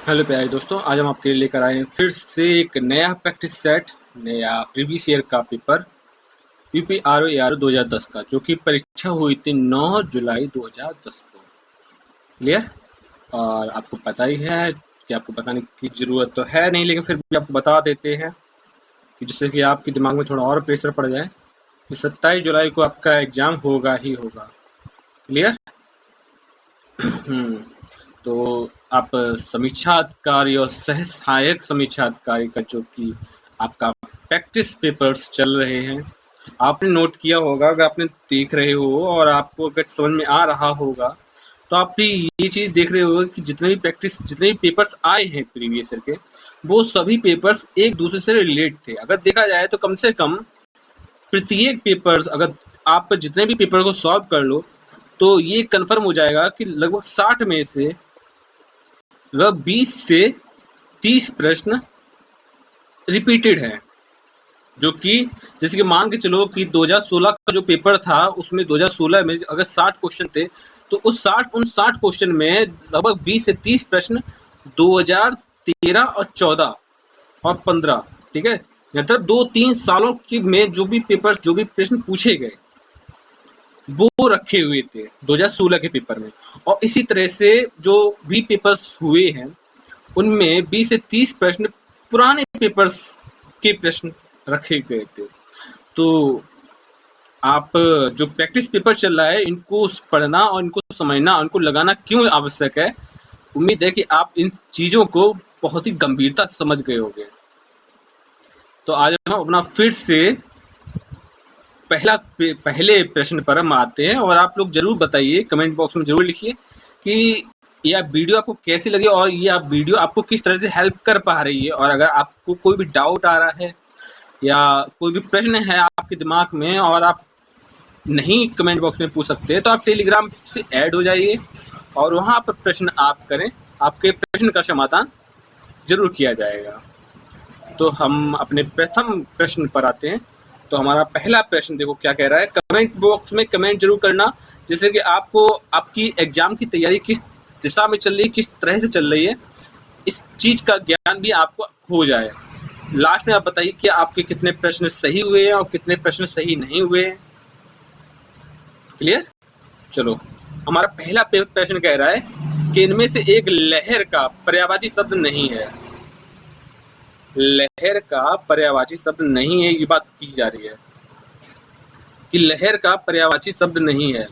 Hello प्यारे दोस्तों, आज हम आपके लिए लेकर आए हैं फिर से एक नया प्रैक्टिस सेट, नया प्रीवियस ईयर का paper UP R O A R 2010 का, जो कि परीक्षा हुई थी 9 जुलाई 2010 को। क्लियर? और आपको पता ही है कि आपको बताने की ज़रूरत तो है नहीं, लेकिन फिर भी आपको बता देते हैं कि जिससे कि आपके दिमाग में थोड़ा और प्रेशर पड़ जाए कि 27 जुलाई को आपका एग्ज़ाम होगा ही होगा। क्लियर? तो आप समीक्षा अधिकारी और सह सहायक समीक्षा अधिकारी का जो कि आपका प्रैक्टिस पेपर्स चल रहे हैं, आपने नोट किया होगा, अगर आपने देख रहे हो और आपको अगर समझ में आ रहा होगा, तो आप भी ये चीज़ देख रहे होगे कि जितने भी पेपर्स आए हैं प्रीवियस ईयर के, वो सभी पेपर्स एक दूसरे से रिलेट थे। अगर देखा जाए तो कम से कम प्रत्येक पेपर्स, अगर आप जितने भी पेपर को सॉल्व कर लो, तो ये कन्फर्म हो जाएगा कि लगभग 60 में से वह 20 से 30 प्रश्न रिपीटेड हैं, जो कि जैसे कि मान के चलो कि 2016 का जो पेपर था, उसमें 2016 में अगर 60 क्वेश्चन थे, तो उन 60 क्वेश्चन में लगभग 20 से 30 प्रश्न 2013 और 14 और 15, ठीक है, मतलब 2-3 सालों की में जो भी प्रश्न पूछे गए, वो रखे हुए थे 2016 के पेपर में। और इसी तरह से जो भी पेपर्स हुए हैं, उनमें 20 से 30 प्रश्न पुराने पेपर्स के प्रश्न रखे गए थे। तो आप जो प्रैक्टिस पेपर चल रहा है, इनको पढ़ना और इनको समझना, इनको लगाना क्यों आवश्यक है, उम्मीद है कि आप इन चीज़ों को बहुत ही गंभीरता से समझ गए होंगे। तो आज हम अपना फिर से पहले प्रश्न पर हम आते हैं, और आप लोग जरूर बताइए, कमेंट बॉक्स में जरूर लिखिए कि यह वीडियो आपको कैसी लगी और यह वीडियो आपको किस तरह से हेल्प कर पा रही है। और अगर आपको कोई भी डाउट आ रहा है या कोई भी प्रश्न है आपके दिमाग में और आप नहीं कमेंट बॉक्स में पूछ सकते, तो आप टेलीग्राम से ऐड हो जाइए और वहाँ पर प्रश्न आप करें, आपके प्रश्न का समाधान जरूर किया जाएगा। तो हम अपने प्रथम प्रश्न पर आते हैं। तो हमारा पहला प्रश्न देखो क्या कह रहा है। कमेंट बॉक्स में कमेंट जरूर करना, जैसे कि आपको आपकी एग्जाम की तैयारी किस दिशा में चल रही है, किस तरह से चल रही है, इस चीज का ज्ञान भी आपको हो जाए। लास्ट में आप बताइए कि आपके कितने प्रश्न सही हुए हैं और कितने प्रश्न सही नहीं हुए हैं। क्लियर? चलो, हमारा पहला प्रश्न कह रहा है कि इनमें से एक लहर का पर्यायवाची शब्द नहीं है। लहर का पर्यायवाची शब्द नहीं है, ये बात की जा रही है कि लहर का पर्यायवाची शब्द नहीं है।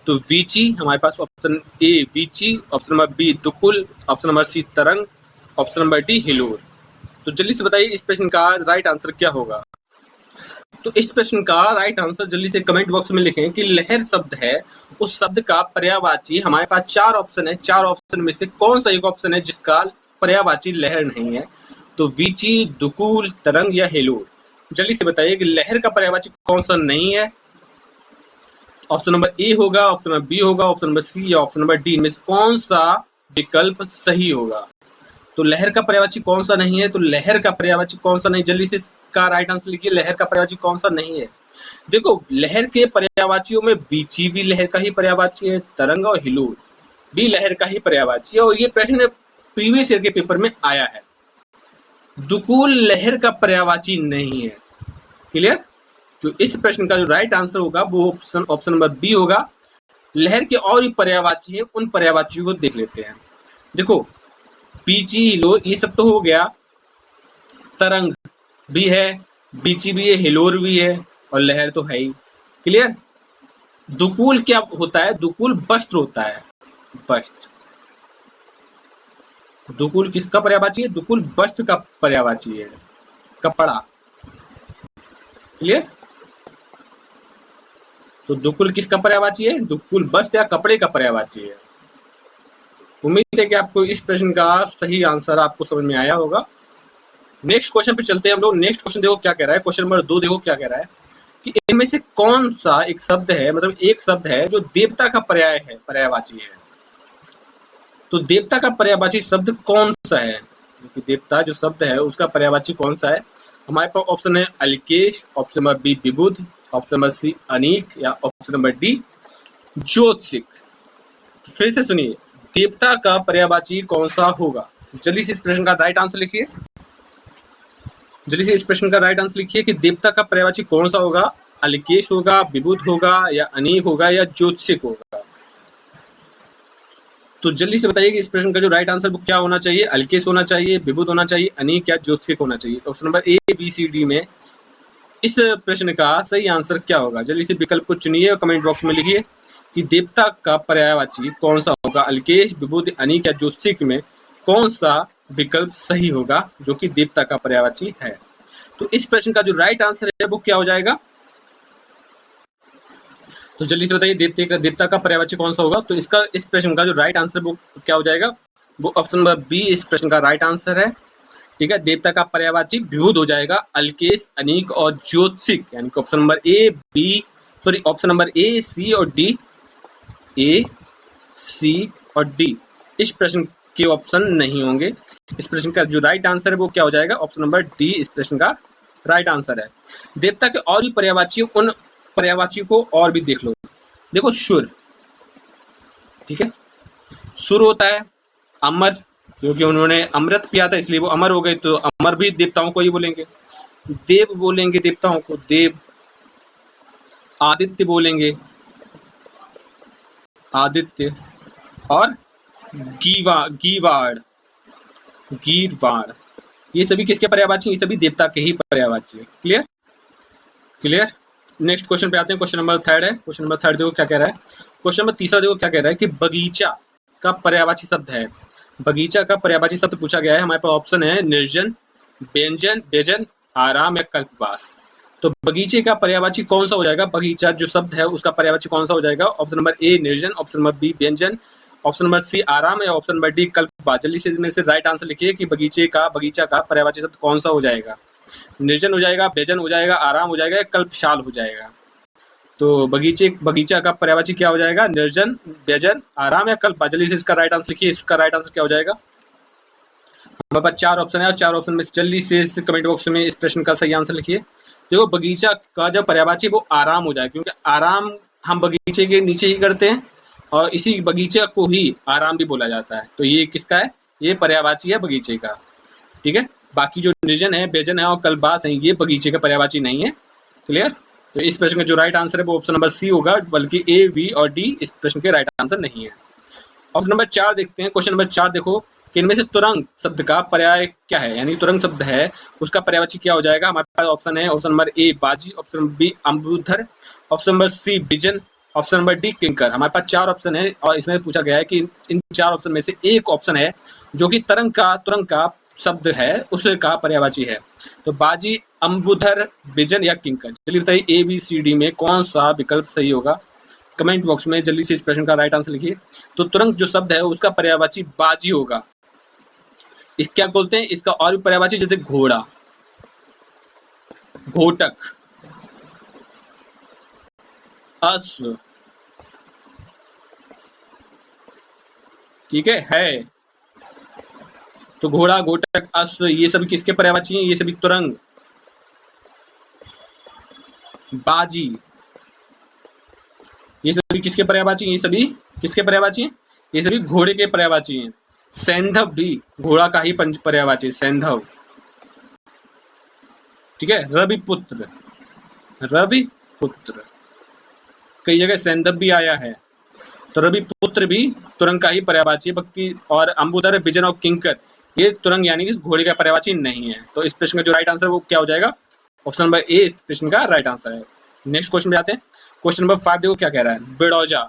तो वीची हमारे पास ऑप्शन ए वीची, ऑप्शन नंबर बी दुकुल, ऑप्शन नंबर सी तरंग, ऑप्शन नंबर डी हिलोर। तो जल्दी से बताइए इस प्रश्न का राइट आंसर क्या होगा। तो इस प्रश्न का राइट आंसर जल्दी से कमेंट बॉक्स में लिखें कि लहर शब्द है, उस शब्द का पर्यायवाची। हमारे पास 4 ऑप्शन है, 4 ऑप्शन में से कौन सा एक ऑप्शन है जिसका पर्यायवाची लहर नहीं है। तो वीची, दुकुल, तरंग या हेलोर। जल्दी से बताइए कि लहर का पर्यायवाची कौन सा नहीं है। ऑप्शन नंबर ए होगा, ऑप्शन नंबर बी होगा, ऑप्शन नंबर सी या ऑप्शन नंबर डी, इनमें से कौन सा विकल्प सही होगा। तो लहर का पर्यायवाची कौन सा नहीं है, तो लहर का पर्यायवाची कौन सा नहीं, जल्दी से इसका राइट आंसर लिखिए। लहर का पर्यायवाची कौन सा नहीं है। देखो, लहर के पर्यायवाचियों में वीची भी लहर का ही पर्यायवाची है, तरंग और हिलोर भी लहर का ही पर्यायवाची है, और ये प्रश्न प्रीवियस ईयर के पेपर में आया है। दुकुल लहर का पर्यायवाची नहीं है। क्लियर? जो इस प्रश्न का जो राइट आंसर होगा वो ऑप्शन नंबर बी होगा। लहर के और भी पर्यायवाची है, उन पर्यायवाचियों को देख लेते हैं। देखो, बीची, हिलोर, ये सब तो हो गया। तरंग भी है, बीची भी है, हिलोर भी है, और लहर तो है ही। क्लियर? दुकुल क्या होता है? दुकुल वस्त्र होता है, वस्त्र। दुकुल किसका पर्यायवाची है? दुकुल वस्त्र का पर्यायवाची है, कपड़ा। क्लियर? तो दुकुल किसका पर्यायवाची है? दुकुल वस्त्र या कपड़े का पर्यायवाची है। उम्मीद है कि आपको इस प्रश्न का सही आंसर आपको समझ में आया होगा। नेक्स्ट क्वेश्चन पे चलते हैं हम लोग। नेक्स्ट क्वेश्चन देखो क्या कह रहा है। क्वेश्चन नंबर 2 देखो क्या कह रहा है कि इनमें से कौन सा एक शब्द है, मतलब एक शब्द है जो देवता का पर्याय है, पर्यायवाची है। तो देवता का पर्यायवाची शब्द कौन सा है? क्योंकि देवता जो शब्द है उसका पर्यायवाची कौन सा है? हमारे पास ऑप्शन है अल्केश, ऑप्शन नंबर बी विबुध, ऑप्शन नंबर सी अनीक या ऑप्शन नंबर डी ज्योतिषिक। फिर से सुनिए, देवता का पर्यायवाची कौन सा होगा? जल्दी से इस प्रश्न का राइट आंसर लिखिए। जल्दी से इस प्रश्न का राइट आंसर लिखिए कि देवता का पर्यायवाची कौन सा होगा? अलिकेश होगा, विबुध होगा, या अनीक होगा, या ज्योतिषिक होगा? तो जल्दी से बताइए कि इस प्रश्न का जो राइट आंसर वो क्या होना चाहिए? अलिकेश होना चाहिए, विबुध होना चाहिए, अनीक या ज्योतिषिक होना चाहिए? Option number A, B, C, D में इस प्रश्न का सही आंसर क्या होगा? जल्दी से विकल्प को चुनिए और कमेंट बॉक्स में लिखिए कि देवता का पर्यायवाची कौन सा होगा? अलिकेश, विबुध, अनीक या ज्योतिषिक में कौन सा विकल्प सही होगा जो कि देवता का पर्यायवाची है? तो इस प्रश्न का जो राइट आंसर है वो क्या हो जाएगा? तो जल्दी से बताइए देवता का पर्यायवाची कौन सा होगा? तो इस प्रश्न का जो राइट आंसर वो क्या हो जाएगा? वो ऑप्शन नंबर बी इस प्रश्न का राइट आंसर है। ठीक है, देवता का पर्यायवाची विबुध हो जाएगा, अल्केश, अनीक और ज्योतिषिक, यानी कि option number A, B, sorry option number A, C और डी, ए, सी और डी इस प्रश्न के ऑप्शन नहीं होंगे। इस प्रश्न का जो राइट आंसर है वो क्या हो जाएगा? ऑप्शन नंबर डी इस प्रश्न का राइट आंसर है। देवता के और भी पर्यायवाची, उन पर्यायवाची को और भी देख लो। देखो सुर, ठीक है, सुर होता है, अमर, क्योंकि उन्होंने अमृत पिया था इसलिए वो अमर हो गए, तो अमर भी देवताओं को ही बोलेंगे। देव बोलेंगे देवताओं को, देव। आदित्य बोलेंगे, आदित्य। और गीवाड़, गीरवाड़, ये सभी किसके पर्यायवाची? ये सभी देवता के ही पर्यायवाची है। क्लियर? क्लियर। नेक्स्ट क्वेश्चन पे आते हैं। क्वेश्चन नंबर 3 है। क्वेश्चन नंबर 3 देखो क्या कह रहा है। क्वेश्चन नंबर 3 देखो क्या कह रहा है कि बगीचा का पर्यायवाची शब्द है। बगीचा का पर्यायवाची शब्द पूछा गया है। हमारे पास ऑप्शन है निर्जन, व्यंजन, व्यजन, आराम या कल्पवास। तो बगीचे का पर्यायवाची कौन सा हो जाएगा? बगीचा जो शब्द है उसका पर्यायवाची कौन सा हो जाएगा? ऑप्शन नंबर ए निर्जन, ऑप्शन नंबर बी व्यंजन, ऑप्शन नंबर सी आराम या ऑप्शन नंबर डी कल्पवास। जल्दी से इनमें से राइट आंसर लिखिए कि बगीचा का पर्यायवाची शब्द कौन सा हो जाएगा? निर्जन हो जाएगा, व्यजन हो जाएगा, आराम हो जाएगा, कल्पशाल हो जाएगा। तो बगीचा का पर्यायवाची क्या हो जाएगा? निर्जन, व्यजन, आराम या कल्पवास। जल्दी से इसका राइट आंसर लिखिए। इसका राइट आंसर क्या हो जाएगा? हमारे पास 4 ऑप्शन है और 4 ऑप्शन में जल्दी से इस कमेंट बॉक्स में इस प्रश्न का सही आंसर लिखिए। देखो बगीचा का जो पर्यायवाची वो आराम हो जाएगा, क्योंकि आराम हम बगीचे के नीचे ही करते हैं और इसी बगीचे को ही आराम भी बोला जाता है। तो ये किसका है? ये पर्यायवाची है बगीचे का। ठीक है, बाकी जो निर्जन है, व्यजन है और कल्पवास है ये बगीचे का पर्यायवाची नहीं है। क्लियर? तो इस प्रश्न का जो राइट आंसर है वो ऑप्शन नंबर सी होगा, बल्कि ए, बी और डी इस प्रश्न के राइट आंसर नहीं है। ऑप्शन नंबर 4 देखते हैं। क्वेश्चन नंबर 4 देखो कि इनमें से तुरंग शब्द का पर्याय क्या है, यानी तुरंग शब्द है उसका पर्यायवाची क्या हो जाएगा? हमारे पास ऑप्शन है ऑप्शन नंबर ए बाजी, ऑप्शन नंबर बी अम्बुधर, ऑप्शन नंबर सी बिजन, ऑप्शन नंबर डी किंकर। हमारे पास 4 ऑप्शन है और इसमें पूछा गया है कि इन 4 ऑप्शन में से एक ऑप्शन है जो कि तुरंग का शब्द है उसका पर्यायवाची है। तो बाजी, अम्बुधर, बिजन या किंकर। चलिए बताइए ए, बी, सी, डी में कौन सा विकल्प सही होगा? कमेंट बॉक्स में जल्दी से इस प्रश्न का राइट आंसर लिखिए। तो तुरंग जो शब्द है उसका पर्यायवाची बाजी होगा। इस क्या बोलते हैं? इसका और भी पर्यायवाची जैसे घोड़ा, घोटक, अश्व, ठीक है। तो घोड़ा, घोटक, अश्व ये सभी किसके पर्यायवाची हैं? ये सभी तुरंग, बाजी, ये सभी किसके पर्यायवाची? ये सभी किसके पर्यायवाची हैं? ये सभी घोड़े के पर्यायवाची हैं। सैंधव भी घोड़ा का ही पर्यायवाची, सैंधव। ठीक है, रविपुत्र, रविपुत्र, कई जगह सैंधव भी आया है, तो रविपुत्र भी तुरंग का ही पर्यायवाची है। बाकी और अम्बुधर, बिजन और किंकर ये तुरंग यानी कि घोड़े का पर्यायवाची नहीं है। तो इस प्रश्न का जो राइट आंसर वो क्या हो जाएगा? ऑप्शन नंबर ए इस प्रश्न का राइट आंसर है। नेक्स्ट क्वेश्चन पे आते हैं। क्वेश्चन नंबर 5 देखो क्या कह रहा है। बिडौजा,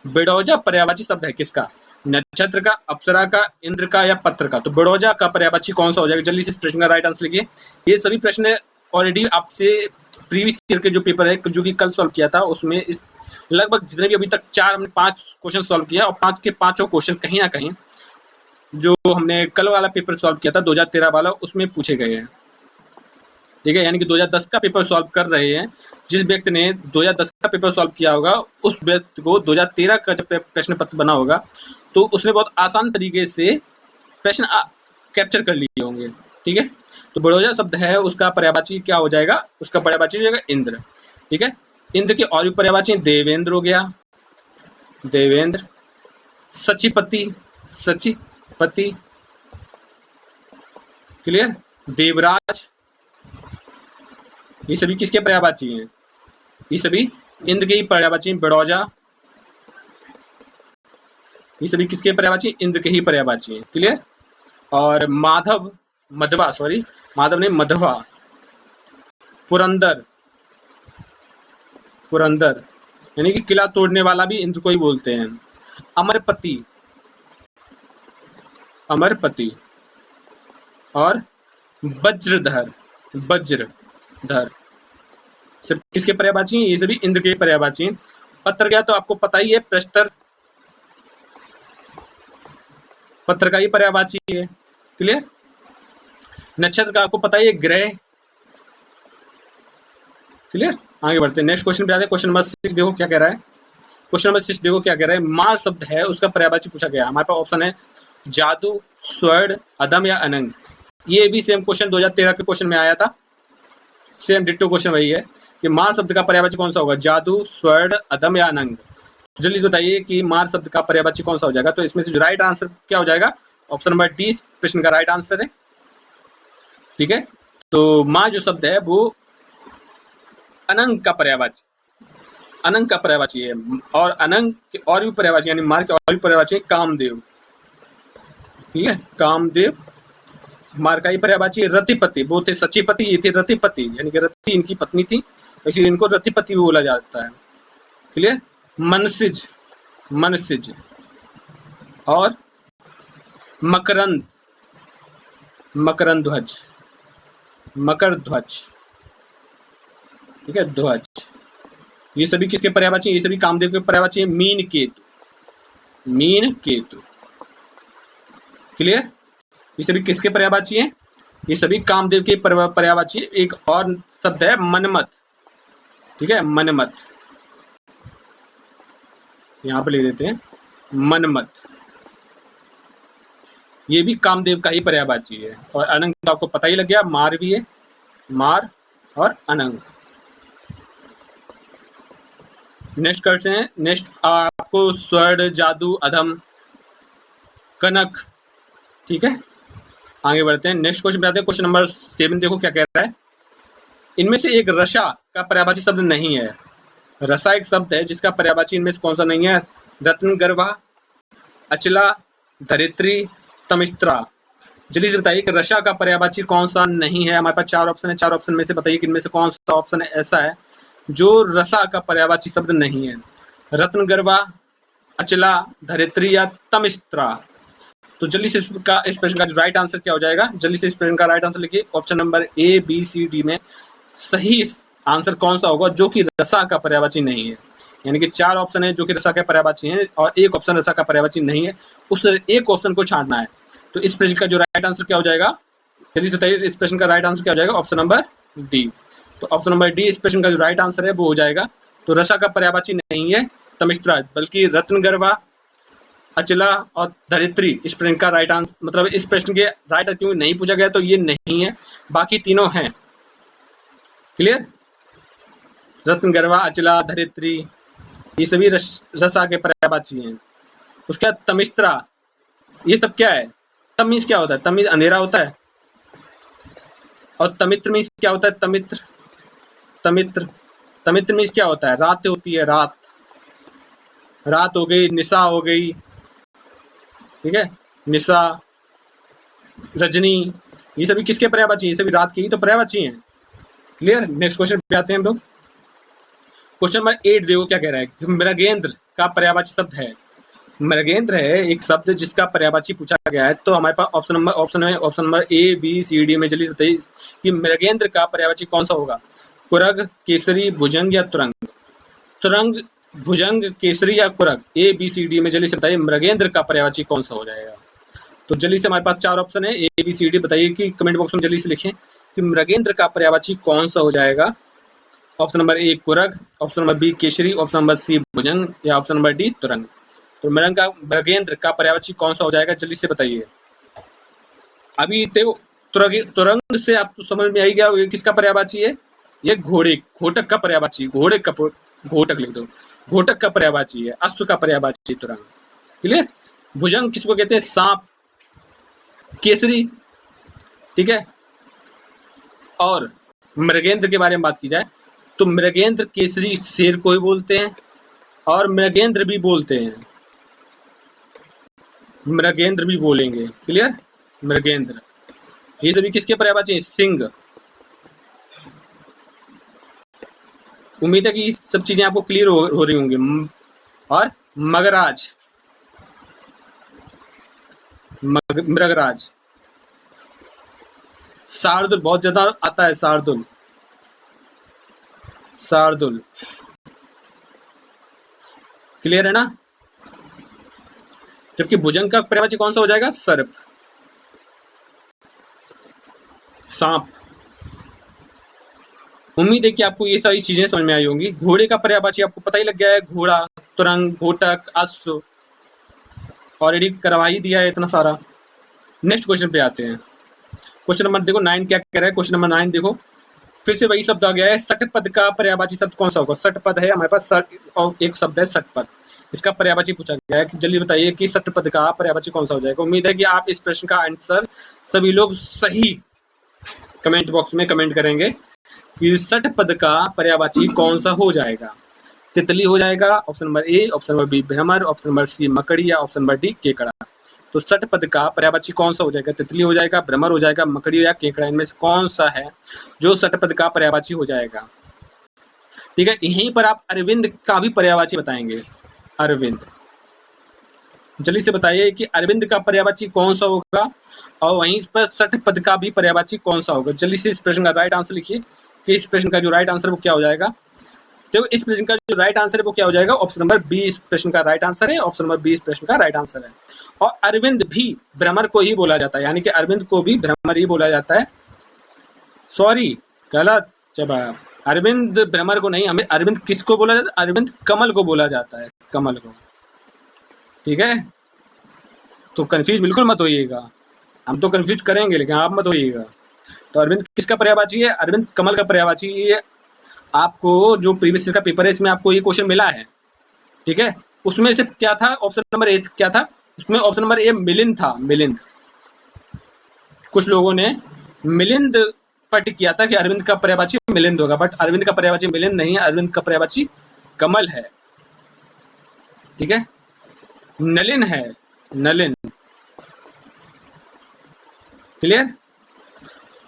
बिडौजा पर्यायवाची शब्द है किसका? नक्षत्र का, अप्सरा का, इंद्र का या पत्र का। तो बिडौजा का पर्यायवाची कौन सा हो जाएगा? जल्दी से इस प्रश्न का राइट आंसर लिखिए। ये सभी प्रश्न ऑलरेडी आपसे प्रीवियस ईयर के जो पेपर है जो कि कल सॉल्व किया था उसमें इस लगभग जितने भी अभी तक 5 क्वेश्चन सॉल्व किया और 5 के 5 क्वेश्चन कहीं ना कहीं जो हमने कल वाला पेपर सॉल्व किया था 2013 वाला उसमें पूछे गए हैं। ठीक है, यानी कि 2010 का पेपर सॉल्व कर रहे हैं। जिस व्यक्ति ने 2010 का पेपर सॉल्व किया होगा उस व्यक्ति को 2013 का जब प्रश्न पत्र बना होगा तो उसने बहुत आसान तरीके से प्रश्न कैप्चर कर लिए होंगे। ठीक है, तो बिडौजा शब्द है उसका पर्यायवाची क्या हो जाएगा? उसका पर्यायवाची हो जाएगा इंद्र। ठीक है, इंद्र के और भी पर्यायवाची देवेंद्र हो गया, देवेंद्र, सचिपति, सचिपति, क्लियर। देवराज, ये सभी किसके पर्यायवाची हैं? ये सभी इंद्र के ही पर्यायवाची हैं। बड़ौजा, ये सभी किसके पर्यायवाची? इंद्र के ही पर्यायवाची हैं। क्लियर। और माधव, मधवा, सॉरी माधव ने मधवा। पुरंदर, पुरंदर यानी कि किला तोड़ने वाला भी इंद्र को ही बोलते हैं। अमरपति, अमरपति। और वज्रधर, वज्रधर सब किसके पर्यायवाची हैं? ये सभी इंद्र के पर्यायवाची हैं। पत्र क्या तो आपको पता ही है, प्रस्तर पत्र का ही पर्यायवाची है। क्लियर। नक्षत्र का आपको पता ही है, ग्रह। क्लियर। आगे बढ़ते हैं, नेक्स्ट क्वेश्चन पे आते हैं। क्वेश्चन नंबर 6 देखो क्या कह रहा है। क्वेश्चन नंबर 6 देखो क्या कह रहा है। मार शब्द है, उसका पर्यायवाची पूछा गया। हमारे पास ऑप्शन है जादू, स्वर्ण, अधम या अनंग। ये भी सेम क्वेश्चन 2013 के क्वेश्चन में आया था। सेम डिट्टो क्वेश्चन वही है कि मार शब्द का पर्यायवाची कौन सा होगा? जादू, स्वर्ण, अधम या अनंग। जल्दी बताइए कि मार शब्द का पर्यायवाची कौन सा हो जाएगा। तो इसमें से जो राइट आंसर क्या हो जाएगा? ऑप्शन नंबर डी प्रश्न का राइट आंसर है। ठीक है। तो मां जो शब्द है वो अनंग का पर्यायवाची, अनंग का पर्यायवाची है। और अनंग के और भी पर्यायवाची यानी मार के और भी पर्यायवाची है कामदेव। ठीक है, कामदेव मार का ही पर्यायवाची है। रतिपति, वो थे सचिपति, ये थे रतिपति, यानी कि रति इनकी पत्नी थी, इसलिए इनको रतिपति भी बोला जाता है। क्लियर। मनसिज, मनसिज। और मकरंद, मकरंद ध्वज, मकर ध्वज। ठीक है, ध्वज। ये सभी किसके पर्यायवाची? ये सभी कामदेव के पर्यायवाची है। Mean Ketu, mean Ketu. Clear. ये सभी किसके पर्यायवाची हैं? ये सभी कामदेव के पर्यायवाची। एक और शब्द है मनमत। ठीक है, मनमत, यहां पर ले लेते हैं मनमत। ये भी कामदेव का ही पर्यायवाची है। और अनंग तो आपको पता ही लग गया, मार भी है, मार और अनंग। नेक्स्ट करते हैं। नेक्स्ट आपको स्वर्ण, जादू, अधम, कनक। ठीक है, आगे बढ़ते हैं। नेक्स्ट क्वेश्चन पे आते हैं। क्वेश्चन नंबर 7 देखो क्या कह रहा है। इनमें से एक रसा का पर्यायवाची शब्द नहीं है। रसा एक शब्द है जिसका पर्यायवाची इनमें से कौन सा नहीं है? रत्न गर्भा, अचला, धरित्री, तमिस्त्रा। जल्दी से बताइए कि रसा का पर्यायवाची कौन सा नहीं है। हमारे पास 4 ऑप्शन है, 4 ऑप्शन में से बताइए कि इनमें से कौन सा ऑप्शन ऐसा है जो रसा का पर्यायवाची शब्द नहीं है। रत्न गर्भा, अचला, धरित्री या तमिस्त्रा। तो जल्दी से इसका इस प्रश्न का जो राइट आंसर क्या हो जाएगा? जल्दी से इस प्रश्न का राइट आंसर लिखिए। Option number A, B, C, D में सही आंसर कौन सा होगा जो कि रसा का पर्यायवाची नहीं है? यानी कि 4 ऑप्शन है जो कि रसा के पर्यायवाची हैं और एक ऑप्शन रसा का पर्यायवाची नहीं है। उस एक ऑप्शन को छांटना है। तो इस प्रश्न का जो राइट आंसर क्या हो जाएगा? जल्दी से बताइए इस प्रश्न का राइट आंसर क्या हो जाएगा? Option number D. तो ऑप्शन नंबर डी इस प्रश्न का जो राइट आंसर है वो हो जाएगा। तो रसा का पर्यायवाची नहीं है तमिस्त्रा, बल्कि रत्नगर्भा, अचला और धरित्री इस प्रश्न का राइट आंसर, मतलब इस प्रश्न के राइट क्यों नहीं पूछा गया तो ये नहीं है, बाकी तीनों हैं। क्लियर। रत्नगर्भा, अचला, धरित्री ये सभी रसा के पर्यायवाची हैं। उसके बाद तमिस्त्रा, ये सब क्या है? तम मीन्स क्या होता है? तम मीन्स अंधेरा होता है। और तमित्र मीन्स क्या होता है? तमित्र, तमित्र, तमित्र मीन्स क्या होता है? रात होती है, रात, रात हो गई, निशा हो गई। ठीक है, निशा, रजनी, ये सभी किसके पर्यायवाची? ये सभी रात के ही तो पर्यायवाची हैं। क्लियर। नेक्स्ट क्वेश्चन पे आते हैं हम लोग। क्वेश्चन नंबर 8 देखो क्या कह रहा है। मृगेंद्र का पर्यायवाची शब्द है। मृगेंद्र है एक शब्द जिसका पर्यायवाची पूछा गया है। तो हमारे पास option number A, B, C, D में जल्दी बताइए कि मृगेंद्र का पर्यायवाची कौन सा होगा? कुरग, केसरी, भुजंग या तुरंग? तुरंग, भुजंग, केसरी या कुरग? ए, बी, सी, डी में जल्दी से बताइए मृगेंद्र का पर्यायवाची कौन सा हो जाएगा? तो जल्दी से हमारे पास 4 ऑप्शन है, ए, बी, सी, डी। बताइए कि कमेंट बॉक्स में जल्दी से लिखें कि मृगेंद्र का पर्यायवाची कौन सा हो जाएगा। ऑप्शन नंबर ए कुरग, ऑप्शन नंबर बी केसरी, ऑप्शन नंबर सी भुजंग या ऑप्शन नंबर डी तुरंग। तो मृगेंद्र का पर्यायवाची कौन सा हो जाएगा? जल्दी से बताइए। अभी तो तुरंग से आपको समझ में आई गया ये किसका पर्यायवाची है? ये घोड़े, घोटक का पर्यायवाची, घोटक लिख दो, घोटक का पर्यायवाची है, अश्व का पर्यायवाची तुरंग। क्लियर। भुजंग किसको कहते हैं? सांप। केसरी, ठीक है। और मृगेंद्र के बारे में बात की जाए तो मृगेंद्र केसरी शेर को ही बोलते हैं और मृगेंद्र भी बोलते हैं, मृगेंद्र भी बोलेंगे। क्लियर, मृगेंद्र। ये सभी किसके पर्यायवाची हैं? सिंह। उम्मीद है कि ये सब चीजें आपको क्लियर हो रही होंगी। और मगराज, मृगराज। शार्दुल बहुत ज्यादा आता है, शार्दुल, शार्दुल। क्लियर है ना? जबकि भुजंग का पर्यायवाची कौन सा हो जाएगा? सर्प, सांप। उम्मीद है कि आपको ये सारी चीजें समझ में आई होंगी। घोड़े का पर्यायवाची आपको पता ही लग गया है, घोड़ा, तुरंग, घोटक, अश्व। ऑलरेडी करवा ही दिया है इतना सारा। नेक्स्ट क्वेश्चन पे आते हैं। क्वेश्चन नंबर देखो 9 क्या कह रहा है। क्वेश्चन नंबर 9 देखो, फिर से वही शब्द आ गया है। सटपद का पर्यायवाची शब्द कौन सा होगा? सटपद है हमारे पास, और एक शब्द है सटपद। इसका पर्यायवाची पूछा गया है कि जल्दी बताइए कि सटपद का पर्यायवाची कौन सा हो जाएगा। उम्मीद है कि आप इस प्रश्न का आंसर सभी लोग सही कमेंट बॉक्स में कमेंट करेंगे कि सटपद का पर्यायवाची कौन सा हो जाएगा। तितली हो जाएगा, option number A, option number B भ्रमर, ऑप्शन नंबर सी मकड़ी, या ऑप्शन नंबर डी केकड़ा। तो सटपद का पर्यायवाची कौन सा हो जाएगा? तितली हो जाएगा, भ्रमर हो जाएगा, मकड़ी या केकड़ा। इनमें से कौन सा है जो सटपद का पर्यायवाची हो जाएगा? ठीक है, यहीं पर आप अरविंद का भी पर्यायवाची बताएंगे। अरविंद, जल्दी से बताइए कि अरविंद का पर्यायवाची कौन सा होगा और वहीं पर सटपद का भी पर्यायवाची कौन सा होगा। जल्दी से इस प्रश्न का राइट आंसर लिखिए कि इस प्रश्न का जो राइट आंसर वो क्या हो जाएगा। तो इस प्रश्न का जो राइट आंसर है वो क्या हो जाएगा? ऑप्शन नंबर बी इस प्रश्न का राइट आंसर है। ऑप्शन नंबर बी इस प्रश्न का राइट आंसर है। और अरविंद भी भ्रमर को ही बोला जाता है, यानी कि अरविंद को भी भ्रमर ही बोला जाता है। सॉरी, गलत जवाब। अरविंद भ्रमर को नहीं, हमें अरविंद किसको बोला जाता है? अरविंद कमल को बोला जाता है, कमल को। ठीक है, तो कंफ्यूज बिल्कुल मत होइएगा। हम तो कंफ्यूज करेंगे लेकिन आप मत होइएगा। तो अरविंद किसका पर्यायवाची है? अरविंद कमल का पर्यायवाची है। आपको जो प्रीवियस ईयर का पेपर है इसमें आपको ये क्वेश्चन मिला है। ठीक है, उसमें से क्या था? ऑप्शन नंबर ए क्या था? उसमें ऑप्शन नंबर ए मिलिंद था, मिलिंद। कुछ लोगों ने मिलिंद पर टिक किया था कि अरविंद का पर्यायवाची मिलिंद होगा, बट अरविंद का पर्यायवाची मिलिंद नहीं है, अरविंद का पर्यायवाची कमल है। ठीक है, नलिन है, नलिन। क्लियर?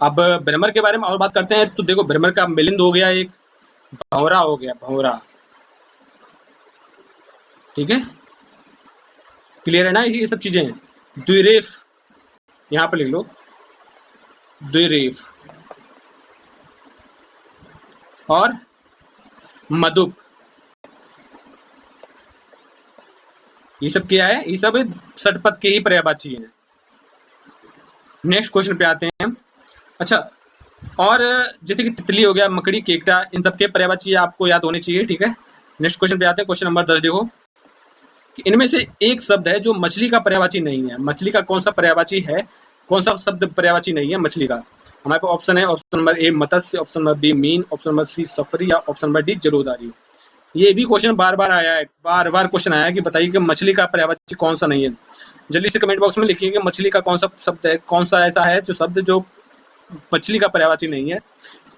अब भ्रमर के बारे में और बात करते हैं। तो देखो, भ्रमर का मिलिंद हो गया, एक भंवरा हो गया, भंवरा। ठीक है, क्लियर है ना ये सब चीजें? द्विरेफ, यहां पर लिख लो, द्विरेफ। और मधुप, ये सब क्या है? ये सब सटपद के ही पर्यायवाची है। नेक्स्ट क्वेश्चन पे आते हैं। अच्छा, और जैसे कि तितली हो गया, मकड़ी, केकड़ा, इन सब के पर्यायवाची आपको याद होने चाहिए। ठीक है, नेक्स्ट क्वेश्चन पे आते हैं। क्वेश्चन नंबर 10 देखो कि इनमें से एक शब्द है जो मछली का पर्यायवाची नहीं है। मछली का कौन सा पर्यायवाची है? कौन सा शब्द पर्यायवाची नहीं है मछली का? हमारे पास ऑप्शन है, ऑप्शन नंबर ए मत्स्य, ऑप्शन नंबर बी मीन, ऑप्शन नंबर सी सफरी, या ऑप्शन नंबर डी जलोधारी। ये भी क्वेश्चन बार बार आया है, बार बार क्वेश्चन आया है कि बताइए कि मछली का पर्यायवाची कौन सा नहीं है। जल्दी से कमेंट बॉक्स में लिखिए कि मछली का कौन सा शब्द है, कौन सा ऐसा है जो शब्द जो मछली का पर्यायवाची नहीं है।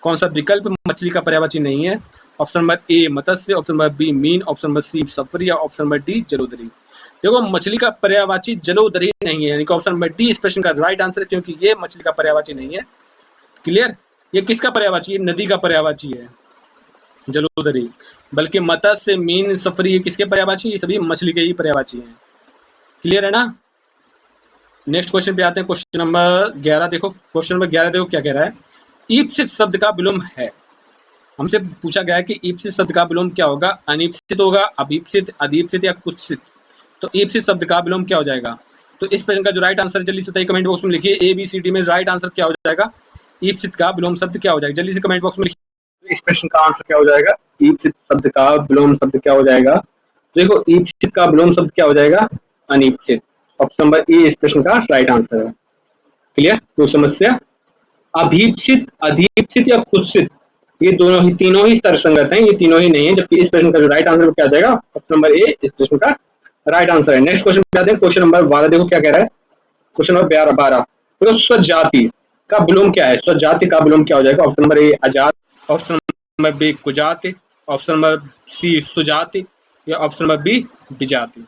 कौन सा विकल्प मछली का पर्यायवाची नहीं है? ऑप्शन नंबर ए मत्स्य, ऑप्शन नंबर बी मीन, ऑप्शन नंबर सी सफरी, या ऑप्शन नंबर डी जलोदरी। देखो, मछली का पर्यायवाची जलोदरी नहीं है, यानी कि ऑप्शन नंबर डी इस प्रश्न का राइट आंसर है, क्योंकि ये मछली का पर्यायवाची नहीं है। क्लियर? ये किसका पर्यायवाची है? नदी का पर्यायवाची है, जलोदरी। बल्कि मत्स्य, मीन, सफरी ये किसके पर्यायवाची? ये सभी मछली के ही पर्यायवाची हैं। क्लियर है ना? नेक्स्ट क्वेश्चन पे आते हैं। क्वेश्चन नंबर 11 देखो। क्वेश्चन नंबर 11 देखो क्या कह रहा है। ईप्सित शब्द का विलोम है। हमसे पूछा गया है कि ईप्सित शब्द का विलोम क्या होगा? अनीप्सित होगा, अभीप्सित, अदीप्सित या कुत्सित। तो ईप्सित शब्द का विलोम क्या हो जाएगा? तो इस प्रश्न का जो राइट आंसर जल्दी से बताइए कमेंट बॉक्स में लिखिए। ए बी सी डी में राइट आंसर क्या हो जाएगा? ईप्सित का विलोम शब्द क्या हो जाएगा? जल्दी से कमेंट बॉक्स में लिखिए। इस प्रश्न का आंसर क्या हो जाएगा? ईप्सित शब्द का विलोम शब्द क्या हो जाएगा? देखो, ईप्सित का विलोम शब्द क्या हो जाएगा? अनीप्सित। ऑप्शन नंबर ए इस प्रश्न का राइट आंसर है। क्लियर? तो समस्या अभीप्सित, अधीप्सित या कुत्सित, ये दोनों ही, तीनों ही तर्कसंगत हैं, ये तीनों ही नहीं है। जबकि इस प्रश्न का जो राइट आंसर क्या आ जाएगा? ऑप्शन नंबर ए इस प्रश्न का राइट आंसर है। नेक्स्ट क्वेश्चन पे आते हैं। क्वेश्चन नंबर 12 देखो क्या कह रहा है। क्वेश्चन नंबर 12 देखो, स्वजाति। का विलोम क्या है? स्वजाति का विलोम क्या हो जाएगा? ऑप्शन नंबर ए अजात, ऑप्शन नंबर बी कुजाति, ऑप्शन नंबर सी सुजाति या ऑप्शन नंबर बी विजाति।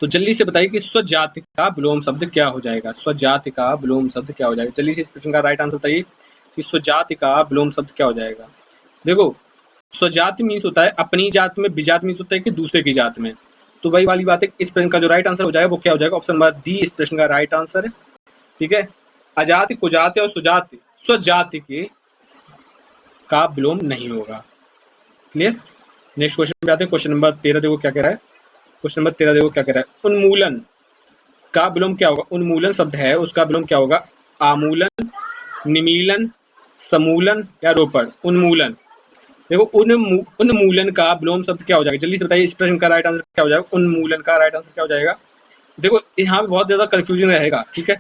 तो जल्दी से बताइए कि स्वजाति का विलोम शब्द क्या हो जाएगा? स्वजाति का विलोम शब्द क्या हो जाएगा? जल्दी से इस प्रश्न का राइट आंसर बताइए कि स्वजाति का विलोम शब्द क्या हो जाएगा। देखो, स्वजाति मीन्स होता है अपनी जात में, विजात मीन्स होता है कि दूसरे की जात में। तो वही वाली बात है, इस प्रश्न का जो राइट आंसर हो जाएगा वो क्या हो जाएगा? ऑप्शन नंबर डी इस प्रश्न का राइट आंसर है। ठीक है, अजाति, कुजाति और सुजाति, स्वजाति के का विलोम नहीं होगा। क्लियर? नेक्स्ट क्वेश्चन पे आते हैं। क्वेश्चन नंबर 13 देखो क्या कह रहा है। क्वेश्चन नंबर 13 देखो क्या कह रहा है। उन्मूलन का विलोम क्या होगा? उन्मूलन शब्द है उसका विलोम क्या होगा? आमूलन, निमीलन, समूलन या रोपण। उन्मूलन, देखो उन्मूलन का विलोम शब्द क्या हो जाएगा? जल्दी से बताइए इस प्रश्न का राइट आंसर क्या हो जाएगा? उन्मूलन का राइट आंसर क्या हो जाएगा? देखो यहाँ पे बहुत ज्यादा कंफ्यूजन रहेगा। ठीक है,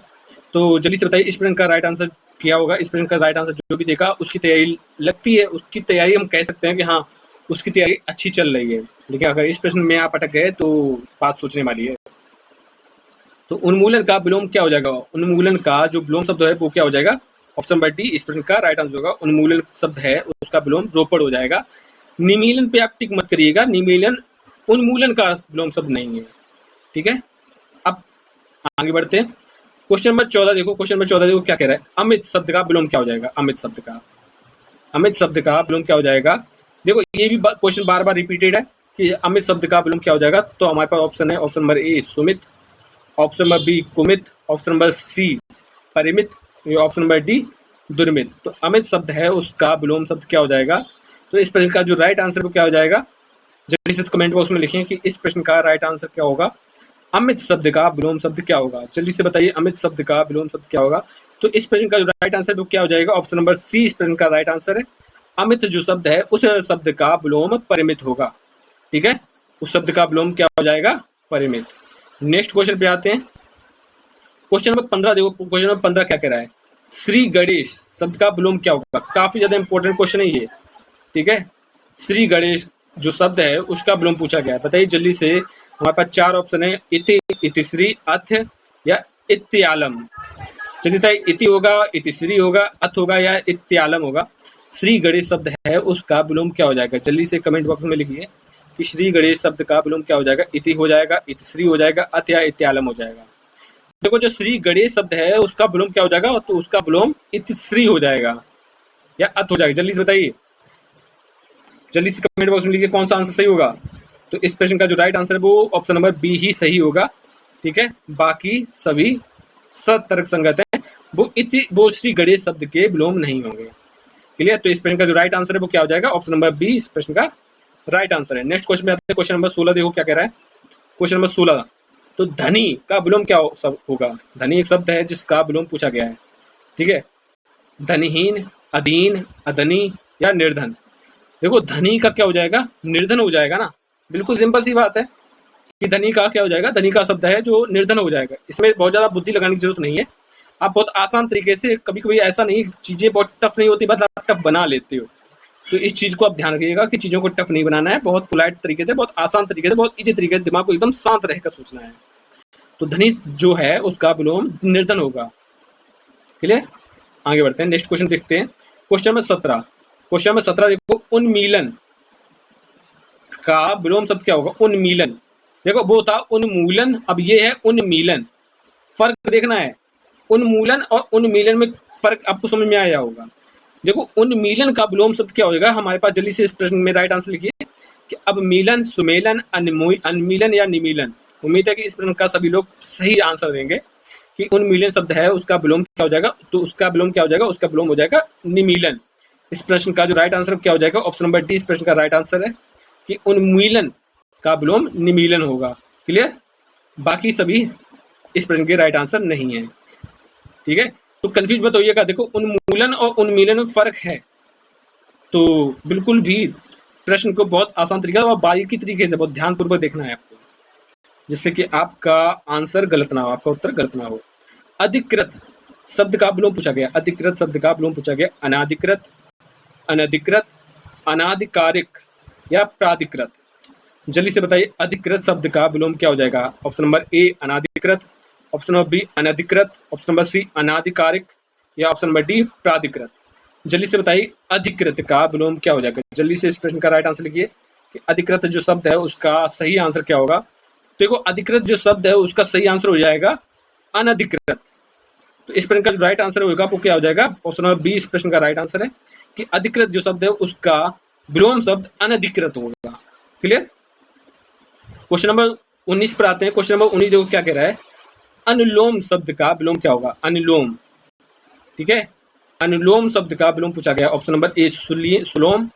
तो जल्दी से बताइए इस प्रश्न का राइट आंसर क्या होगा? इस प्रश्न का राइट आंसर जो भी देखा उसकी तैयारी लगती है, उसकी तैयारी हम कह सकते हैं कि हाँ उसकी तैयारी अच्छी चल रही है। लेकिन अगर इस प्रश्न में आप अटक गए तो बात सोचने वाली है। तो उन्मूलन का विलोम क्या हो जाएगा? उन्मूलन का जो विलोम शब्द है वो क्या हो जाएगा? ऑप्शन नंबर डी इस प्रश्न का राइट आंसर होगा। उन्मूलन शब्द है उसका विलोम रोपड़ हो जाएगा। निमीलन पे आप टिक मत करिएगा, निमीलन उन्मूलन का विलोम शब्द नहीं है। ठीक है, अब आगे बढ़ते हैं। क्वेश्चन नंबर 14 देखो। क्वेश्चन नंबर 14 देखो क्या कह रहा है। अमित शब्द का विलोम क्या हो जाएगा? अमित शब्द का विलोम क्या हो जाएगा? देखो ये भी क्वेश्चन बार बार रिपीटेड है कि अमित शब्द का विलोम क्या हो जाएगा। तो हमारे पास ऑप्शन है, ऑप्शन नंबर ए सुमित, ऑप्शन नंबर बी कुमित, ऑप्शन नंबर सी परिमित, ऑप्शन नंबर डी दुर्मित। तो अमित शब्द है उसका विलोम शब्द क्या हो जाएगा? तो इस प्रश्न का जो राइट आंसर वो क्या हो जाएगा? जल्दी से कमेंट बॉक्स में लिखें कि इस प्रश्न का राइट आंसर क्या होगा। अमित शब्द का विलोम शब्द क्या होगा? जल्दी से बताइए अमित शब्द का विलोम शब्द क्या होगा। तो इस प्रश्न का जो राइट आंसर वो क्या हो जाएगा? ऑप्शन नंबर सी इस प्रश्न का राइट आंसर है। अमित जो शब्द है उस शब्द का विलोम परिमित होगा। ठीक है, उस शब्द का विलोम क्या हो जाएगा? परिमित। नेक्स्ट क्वेश्चन पे आते हैं। क्वेश्चन नंबर 15 देखो। क्वेश्चन नंबर 15 क्या कह रहा है? श्री गणेश शब्द का विलोम क्या होगा? काफी ज्यादा इंपॉर्टेंट क्वेश्चन है ये। ठीक है, श्री गणेश जो शब्द है उसका विलोम पूछा गया है। बताइए जल्दी से। हमारे पास 4 ऑप्शन है, इति, इतिश्री, अथ या इत्यालम। चलिए बताइए, इति होगा, इतिश्री होगा, अथ होगा या इत्यालम होगा। श्री गणेश शब्द है उसका विलोम क्या हो जाएगा? जल्दी से कमेंट बॉक्स में लिखिए कि श्री गणेश शब्द का विलोम क्या हो जाएगा? इति हो जाएगा, इतिश्री हो जाएगा, अथ या इत्यालम हो जाएगा। देखो जो श्री गणेश शब्द है उसका विलोम क्या हो जाएगा? तो उसका विलोम इतिश्री हो जाएगा या अथ हो जाएगा। जल्दी से बताइए, जल्दी से कमेंट बॉक्स में लिखिए कौन सा आंसर सही होगा। तो इस प्रश्न का जो राइट आंसर है वो ऑप्शन नंबर बी ही सही होगा। ठीक है, बाकी सभी सतर्क संगत है, वो श्री गणेश शब्द के विलोम नहीं होंगे। क्लियर? तो इस प्रश्न का जो राइट आंसर है वो क्या हो जाएगा? ऑप्शन नंबर बी इस प्रश्न का राइट आंसर है। नेक्स्ट क्वेश्चन में आते हैं। क्वेश्चन नंबर 16 देखो क्या कह रहा है। क्वेश्चन नंबर 16, तो धनी का विलोम क्या होगा? धनी एक शब्द है जिसका विलोम पूछा गया है। ठीक है, धनहीन, अधीन, अधनी या निर्धन। देखो धनी का क्या हो जाएगा? निर्धन हो जाएगा ना। बिल्कुल सिंपल सी बात है कि धनी का क्या हो जाएगा? धनी का शब्द है जो निर्धन हो जाएगा। इसमें बहुत ज्यादा बुद्धि लगाने की जरूरत नहीं है। आप बहुत आसान तरीके से, कभी कभी ऐसा नहीं, चीजें बहुत टफ नहीं होती, बस आप टफ बना लेते हो। तो इस चीज को आप ध्यान रखिएगा कि चीजों को टफ नहीं बनाना है, बहुत पोलाइट तरीके से, बहुत आसान तरीके से, बहुत इजी तरीके से दिमाग को एकदम शांत रहकर सोचना है। तो धनी जो है उसका विलोम निर्धन होगा। क्लियर? आगे बढ़ते हैं, नेक्स्ट क्वेश्चन देखते हैं। Question number 17। क्वेश्चन नंबर 17 देखो, उन्मीलन का विलोम शब्द क्या होगा? उन्मीलन, देखो वो था उन्मूलन, अब ये है उन्मीलन। फर्क देखना है, उन्मूलन और उन्मीलन में फर्क आपको समझ में आया होगा। देखो उन्मीलन का विलोम शब्द क्या होगा हमारे पास? जल्दी से इस प्रश्न में राइट आंसर लिखिए कि अब मिलन, सुमेलन, अनमिलन या निमीलन। उम्मीद है कि इस प्रश्न का सभी लोग सही आंसर देंगे कि उन्मीलन शब्द है उसका विलोम क्या हो जाएगा? तो उसका विलोम क्या हो जाएगा? उसका विलोम हो जाएगा निमीलन। इस प्रश्न का जो राइट आंसर क्या हो जाएगा? ऑप्शन नंबर डी इस प्रश्न का राइट आंसर है कि उन्मीलन का विलोम निमीलन होगा। क्लियर? बाकी सभी इस प्रश्न के राइट आंसर नहीं है। ठीक है, तो कंफ्यूज मत होइएगा। देखो उन्मूलन और उन्मीलन में फर्क है, तो बिल्कुल भी प्रश्न को बहुत आसान तरीके और बारीकी तरीके से बहुत ध्यानपूर्वक देखना है आपको, जिससे कि आपका आंसर गलत ना हो, आपका उत्तर गलत ना हो। अधिकृत शब्द का विलोम पूछा गया। अधिकृत शब्द का विलोम पूछा गया। अनाधिकृत, अनधिकृत, अनाधिकारिक या प्राधिकृत। जल्दी से बताइए अधिकृत शब्द का विलोम क्या हो जाएगा? ऑप्शन नंबर ए अनाधिकृत, ऑप्शन नंबर बी अनधिकृत, ऑप्शन नंबर सी अनाधिकारिक या ऑप्शन नंबर डी प्राधिकृत। जल्दी से बताइए अधिकृत का विलोम क्या हो जाएगा। जल्दी से इस प्रश्न का राइट आंसर लिखिए कि अधिकृत जो शब्द है उसका सही आंसर क्या होगा। देखो अधिकृत जो शब्द है उसका सही आंसर हो जाएगा अनधिकृत। तो इस प्रश्न का जो राइट आंसर होगा वो क्या हो जाएगा, ऑप्शन नंबर बी इस प्रश्न का राइट आंसर है कि अधिकृत जो शब्द है उसका विलोम शब्द अनधिकृत होगा। क्लियर। क्वेश्चन नंबर 19 पर आते हैं। क्वेश्चन नंबर 19 देखो क्या कह रहा है, अनुलोम शब्द का विलोम क्या होगा। अनुलोम, ठीक है, अनुलोम शब्द का विलोम पूछा गया। ऑप्शन नंबर ए सुलोम,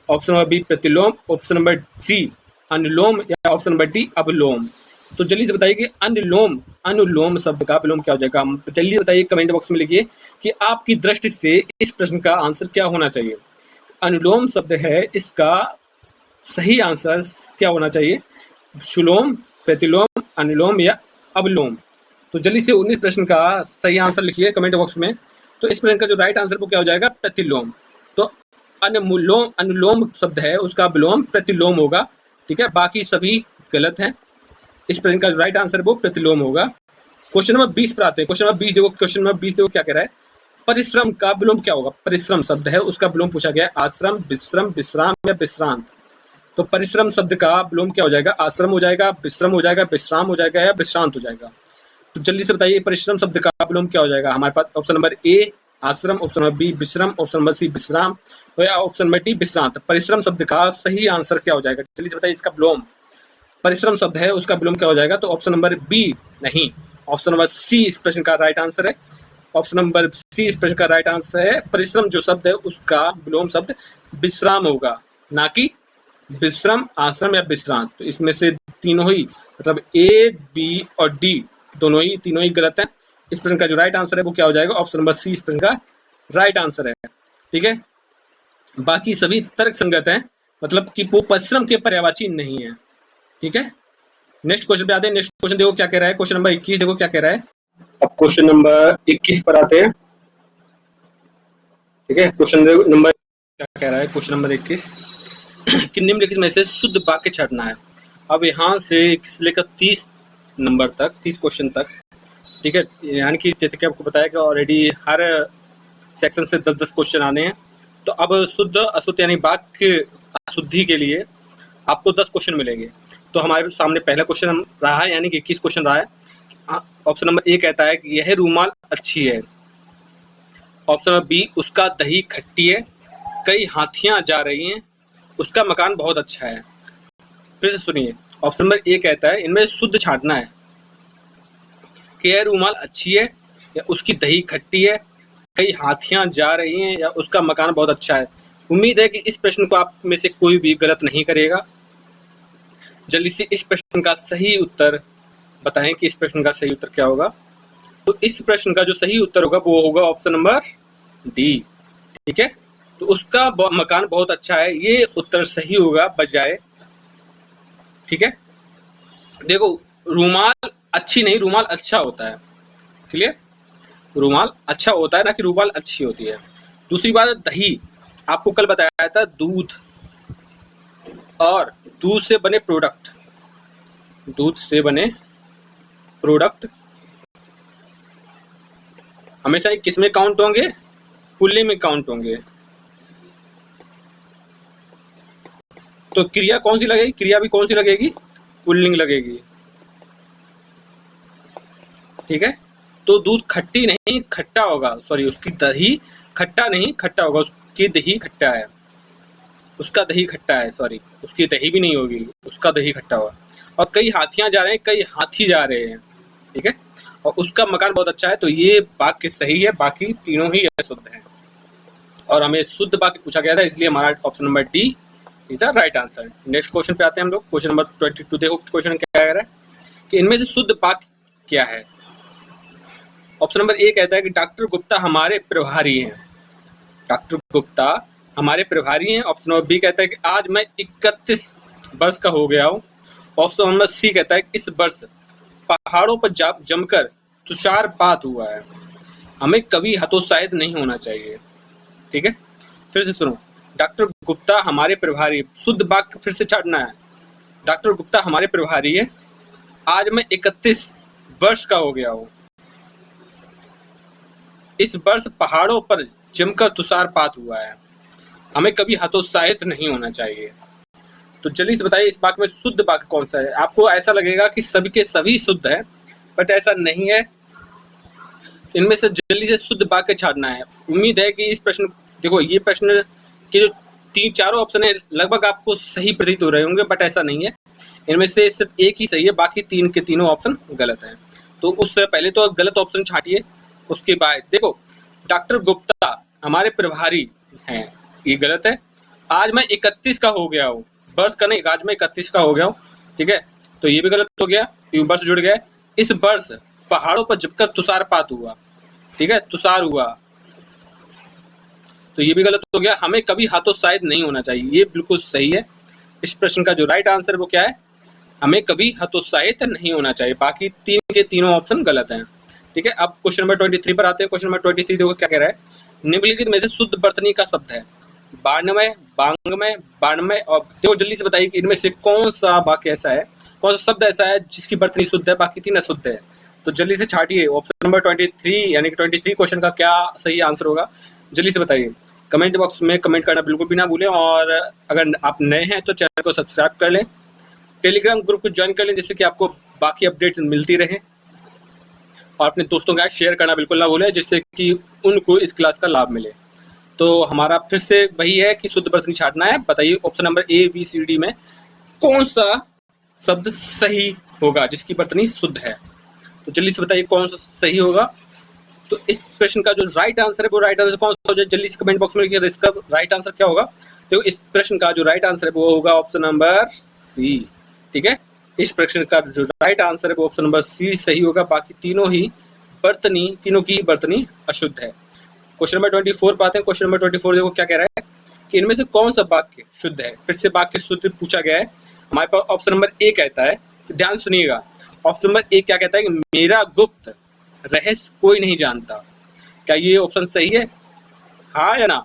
ऑप्शन नंबर बी प्रतिलोम, ऑप्शन नंबर सी अनुलोम या ऑप्शन नंबर डी अवलोम। तो जल्दी से बताइए कि अनुलोम शब्द का विलोम क्या हो जाएगा। जल्दी बताइए, कमेंट बॉक्स में लिखिए कि आपकी दृष्टि से इस प्रश्न का आंसर क्या होना चाहिए। अनुलोम शब्द है, इसका सही आंसर क्या होना चाहिए, सुलोम, प्रतिलोम, अनुलोम या अवलोम। तो जल्दी से 19 प्रश्न का सही आंसर लिखिए कमेंट बॉक्स में। तो इस प्रश्न का जो राइट आंसर वो क्या हो जाएगा, प्रतिलोम। तो अनुलोम शब्द है उसका विलोम प्रतिलोम होगा, ठीक है, बाकी सभी गलत हैं। इस प्रश्न का जो राइट आंसर वो प्रतिलोम होगा। क्वेश्चन नंबर 20 पर आते हैं। क्वेश्चन नंबर 20 देखो, क्वेश्चन नंबर 20 देखो क्या कह रहा है, परिश्रम का विलोम क्या होगा। परिश्रम शब्द है उसका विलोम पूछा गया है, आश्रम, विश्रम, विश्राम या विश्रांत। तो परिश्रम शब्द का विलोम क्या हो जाएगा, आश्रम हो जाएगा, विश्रम हो जाएगा, विश्राम हो जाएगा या विश्रांत हो जाएगा। तो जल्दी से बताइए परिश्रम शब्द का विलोम क्या हो जाएगा। हमारे पास ऑप्शन नंबर ए आश्रम, ऑप्शन नंबर बी विश्रम, ऑप्शन नंबर सी विश्राम या ऑप्शन नंबर डी विश्रांत। परिश्रम शब्द का सही आंसर क्या हो जाएगा, जल्दी से बताइए इसका विलोम। परिश्रम शब्द है उसका विलोम क्या हो जाएगा, तो ऑप्शन नंबर बी नहीं, ऑप्शन नंबर सी इस प्रश्न का राइट आंसर है। ऑप्शन नंबर सी इस प्रश्न का राइट आंसर है। परिश्रम जो शब्द है उसका विलोम शब्द विश्राम होगा, ना कि विश्रम, आश्रम या विश्रांत। तो इसमें से तीनों ही मतलब ए, बी और डी तीनों ही गलत है। इस प्रश्न का जो राइट आंसर है वो क्या हो जाएगा, ऑप्शन नंबर सी इस प्रश्न का राइट आंसर है, ठीक है। बाकी सभी तर्क संगत हैं, मतलब कि वो परिश्रम के पर्यायवाची नहीं है, ठीक है। नेक्स्ट क्वेश्चन पे आते हैं। नेक्स्ट क्वेश्चन देखो क्या कह रहा है, क्वेश्चन नंबर 21 देखो क्या कह रहा है। अब क्वेश्चन नंबर 21 पर आते हैं, ठीक है। क्वेश्चन नंबर क्या कह रहा है, क्वेश्चन नंबर 21 कि निम्नलिखित में से शुद्ध वाक्य छांटना है। अब यहाँ से लेकर 30 नंबर तक, 30 क्वेश्चन तक, ठीक है, यानी कि जैसे कि आपको बताया कि ऑलरेडी हर सेक्शन से 10-10 क्वेश्चन आने हैं। तो अब शुद्ध अशुद्ध यानी वाक्य अशुद्धि के लिए आपको 10 क्वेश्चन मिलेंगे। तो हमारे सामने पहला क्वेश्चन रहा है, यानी कि 21 क्वेश्चन रहा है। ऑप्शन नंबर ए कहता है कि यह रूमाल अच्छी है। ऑप्शन नंबर बी उसका दही खट्टी है, कई हाथियां जा रही हैं, उसका मकान बहुत अच्छा है। फिर से सुनिए, ऑप्शन नंबर ए कहता है इनमें शुद्ध छांटना है कि यह रूमाल अच्छी है या उसकी दही खट्टी है, कई हाथियां जा रही हैं या उसका मकान बहुत अच्छा है। उम्मीद है कि इस प्रश्न को आप में से कोई भी गलत नहीं करेगा। जल्दी से इस प्रश्न का सही उत्तर बताएं कि इस प्रश्न का सही उत्तर क्या होगा। तो इस प्रश्न का जो सही उत्तर होगा वो होगा ऑप्शन नंबर डी, ठीक है। तो उसका मकान बहुत अच्छा है, ये उत्तर सही होगा बजाय, ठीक है। देखो रूमाल अच्छी नहीं, रूमाल अच्छा होता है, क्लियर। रूमाल अच्छा होता है ना कि रूमाल अच्छी होती है। दूसरी बात दही, आपको कल बताया था दूध और दूध से बने प्रोडक्ट, दूध से बने प्रोडक्ट हमेशा किस में काउंट होंगे, पुल्लिंग में काउंट होंगे। तो क्रिया कौन सी लगेगी, क्रिया भी कौन सी लगेगी, पुल्लिंग लगेगी, ठीक है। तो दूध खट्टी नहीं खट्टा होगा, सॉरी उसकी दही खट्टा नहीं खट्टा होगा, उसकी दही खट्टा है, उसका दही खट्टा है, सॉरी उसकी दही भी नहीं होगी, उसका दही खट्टा होगा। और कई हाथियां जा रहे हैं, कई हाथी जा रहे हैं, ठीक है। और उसका मकान बहुत अच्छा है। तो ये वाक्य सही है, बाकी तीनों ही अशुद्ध हैं और हमें शुद्ध वाक्य पूछा गया था, इसलिए हमारा option number D is the right answer. Next question पे आते हैं हम लोग। क्वेश्चन नंबर 22 देखो क्वेश्चन क्या कह रहा है कि इनमें से शुद्ध वाक्य क्या है। ऑप्शन नंबर ए कहता है कि डॉक्टर गुप्ता हमारे प्रभारी हैं, डॉक्टर गुप्ता हमारे प्रभारी हैं। ऑप्शन नंबर बी कहता है कि आज मैं 31 वर्ष का हो गया हूँ। ऑप्शन नंबर सी कहता है कि इस वर्ष पहाड़ों पर जमकर तुषारपात हुआ है, हमें कभी हतोत्साहित नहीं होना चाहिए, ठीक है। फिर से सुनो, डॉक्टर गुप्ता हमारे प्रभारी, शुद्ध वाक्य फिर से छाटना है। डॉक्टर गुप्ता हमारे प्रभारी है, आज मैं 31 वर्ष का हो गया हूँ। इस वर्ष पहाड़ों पर जमकर तुषारपात हुआ है, हमें कभी हतोत्साहित नहीं होना चाहिए। तो जल्दी से बताइए इस वाक्य में शुद्ध वाक्य कौन सा है। आपको ऐसा लगेगा कि सभी के सभी शुद्ध है, बट ऐसा नहीं है। इनमें से जल्दी से शुद्ध वाक्य छाड़ना है। उम्मीद है कि इस प्रश्न, देखो ये प्रश्न के जो चारों ऑप्शन है लगभग आपको सही प्रतीत हो रहे होंगे, बट ऐसा नहीं है। इनमें से सिर्फ एक ही सही है, बाकी तीन के तीनों ऑप्शन गलत हैं। तो उससे पहले तो गलत ऑप्शन छाटिए। उसके बाद देखो, डॉक्टर गुप्ता हमारे प्रभारी हैं, ये गलत है। आज मैं 31 का हो गया हूँ, वर्ष का नहीं, आज मैं 31 का हो गया हूँ, ठीक है, तो ये भी गलत हो गया, ये वर्ष जुड़ गया। इस वर्ष पहाड़ों पर जमकर तुषारपात हुआ, ठीक है, तुषार हुआ, तो ये भी गलत हो गया। हमें कभी हतोत्साहित नहीं होना चाहिए, ये बिल्कुल सही है। इस प्रश्न का जो राइट आंसर है वो क्या है, हमें कभी हतोत्साहित नहीं होना चाहिए। बाकी तीन के तीनों ऑप्शन गलत हैं, ठीक है। अब क्वेश्चन नंबर 23 पर आते हैं। क्वेश्चन नंबर 23 देखो क्या कह रहा है। निम्नलिखित में से शुद्ध वर्तनी का शब्द है 92, 92, 92, और देखो जल्दी से बताइए कि इनमें से कौन सा वाक्य ऐसा है, कौन सा शब्द ऐसा है जिसकी वर्तनी शुद्ध है, बाकी तीन अशुद्ध है। तो जल्दी से छाटिए ऑप्शन नंबर 23, यानी कि 23 क्वेश्चन का क्या सही आंसर होगा, जल्दी से बताइए। कमेंट बॉक्स में कमेंट करना बिल्कुल भी ना भूलें, और अगर आप नए हैं तो चैनल को सब्सक्राइब कर लें, टेलीग्राम ग्रुप को ज्वाइन कर लें, जिससे कि आपको बाकी अपडेट्स मिलती रहे, और अपने दोस्तों के साथ शेयर करना बिल्कुल ना भूलें, जिससे कि उनको इस क्लास का लाभ मिले। तो हमारा फिर से वही है कि शुद्ध वर्तनी छाटना है। बताइए option number A, B, C, D में कौन सा शब्द सही होगा जिसकी वर्तनी शुद्ध है। तो जल्दी से बताइए कौन सा सही होगा। तो इस प्रश्न का जो राइट आंसर है वो राइट आंसर कौन सा हो जाए, जल्दी से कमेंट बॉक्स में लिखिए, इसका राइट आंसर क्या होगा। तो इस प्रश्न का जो राइट आंसर है वो होगा ऑप्शन नंबर सी, ठीक है। इस प्रश्न का जो राइट आंसर है वो ऑप्शन नंबर सी सही होगा। बाकी तीनों की वर्तनी अशुद्ध है। क्वेश्चन नंबर 24 पर आते हैं। क्वेश्चन नंबर 24 देखो क्या कह रहा है कि इनमें से कौन सा वाक्य शुद्ध है। फिर से वाक्य शुद्ध पूछा गया है। हमारे पास ऑप्शन नंबर ए कहता है, तो ध्यान सुनिएगा, ऑप्शन नंबर ए क्या कहता है कि मेरा गुप्त रहस्य कोई नहीं जानता। क्या ये ऑप्शन सही है, हाँ या ना,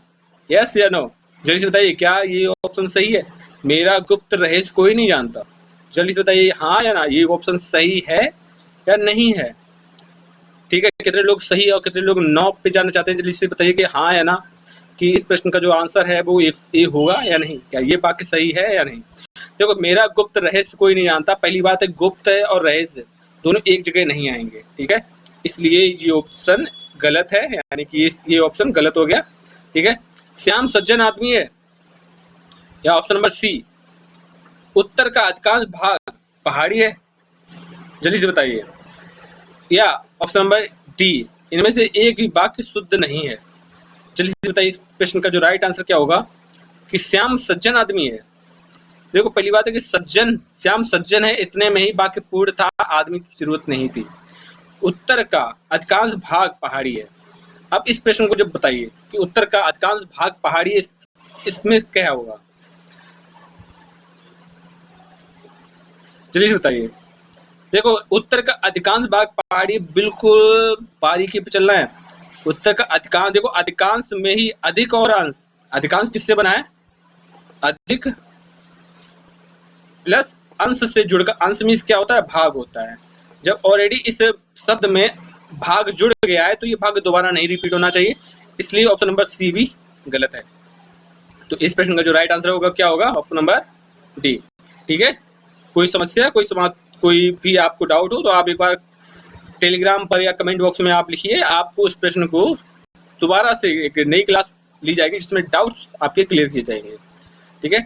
यस या नो, जल्दी से बताइए क्या ये ऑप्शन सही है। मेरा गुप्त रहस्य कोई नहीं जानता, जल्दी से बताइए हाँ या ना, ये ऑप्शन सही है या नहीं है, ठीक है। कितने लोग सही और कितने लोग नो पे जाना चाहते हैं, जल्दी से बताइए कि हाँ या ना, कि इस प्रश्न का जो आंसर है वो ए होगा या नहीं, क्या ये वाक्य सही है या नहीं। देखो, मेरा गुप्त रहस्य कोई नहीं जानता, पहली बात है गुप्त है और रहस्य दोनों एक जगह नहीं आएंगे, ठीक है, इसलिए ये ऑप्शन गलत है, यानी कि ये ऑप्शन गलत हो गया, ठीक है। श्याम सज्जन आदमी है, या ऑप्शन नंबर सी, उत्तर का अधिकांश भाग पहाड़ी है, जल्दी से बताइए, या ऑप्शन नंबर डी, इनमें से एक भी वाक्य शुद्ध नहीं है। जल्दी से बताइए इस प्रश्न का जो राइट आंसर क्या होगा कि श्याम सज्जन आदमी है। देखो, पहली बात है कि श्याम सज्जन है, इतने में ही वाक्य पूर्ण था, आदमी की जरूरत नहीं थी। उत्तर का अधिकांश भाग पहाड़ी है। अब इस प्रश्न को जब बताइए कि उत्तर का अधिकांश भाग पहाड़ी है, इसमें क्या होगा, जल्दी से बताइए। देखो, उत्तर का अधिकांश भाग पहाड़ी, बिल्कुल बारीकी पे चलना है। उत्तर का अधिकांश, देखो अधिकांश में ही अधिक और अंश, अधिकांश किससे बना है, अधिक प्लस अंश से जुड़कर, अंश मीन्स क्या होता है, भाग होता है। जब ऑलरेडी इस शब्द में भाग जुड़ गया है तो ये भाग दोबारा नहीं रिपीट होना चाहिए, इसलिए ऑप्शन नंबर सी भी गलत है। तो इस प्रश्न का जो राइट आंसर होगा क्या होगा, ऑप्शन नंबर डी, ठीक है। कोई समस्या, कोई भी आपको डाउट हो तो आप एक बार टेलीग्राम पर या कमेंट बॉक्स में आप लिखिए, आपको उस प्रश्न को दोबारा से एक नई क्लास ली जाएगी जिसमें डाउट्स आपके क्लियर किए जाएंगे, ठीक है।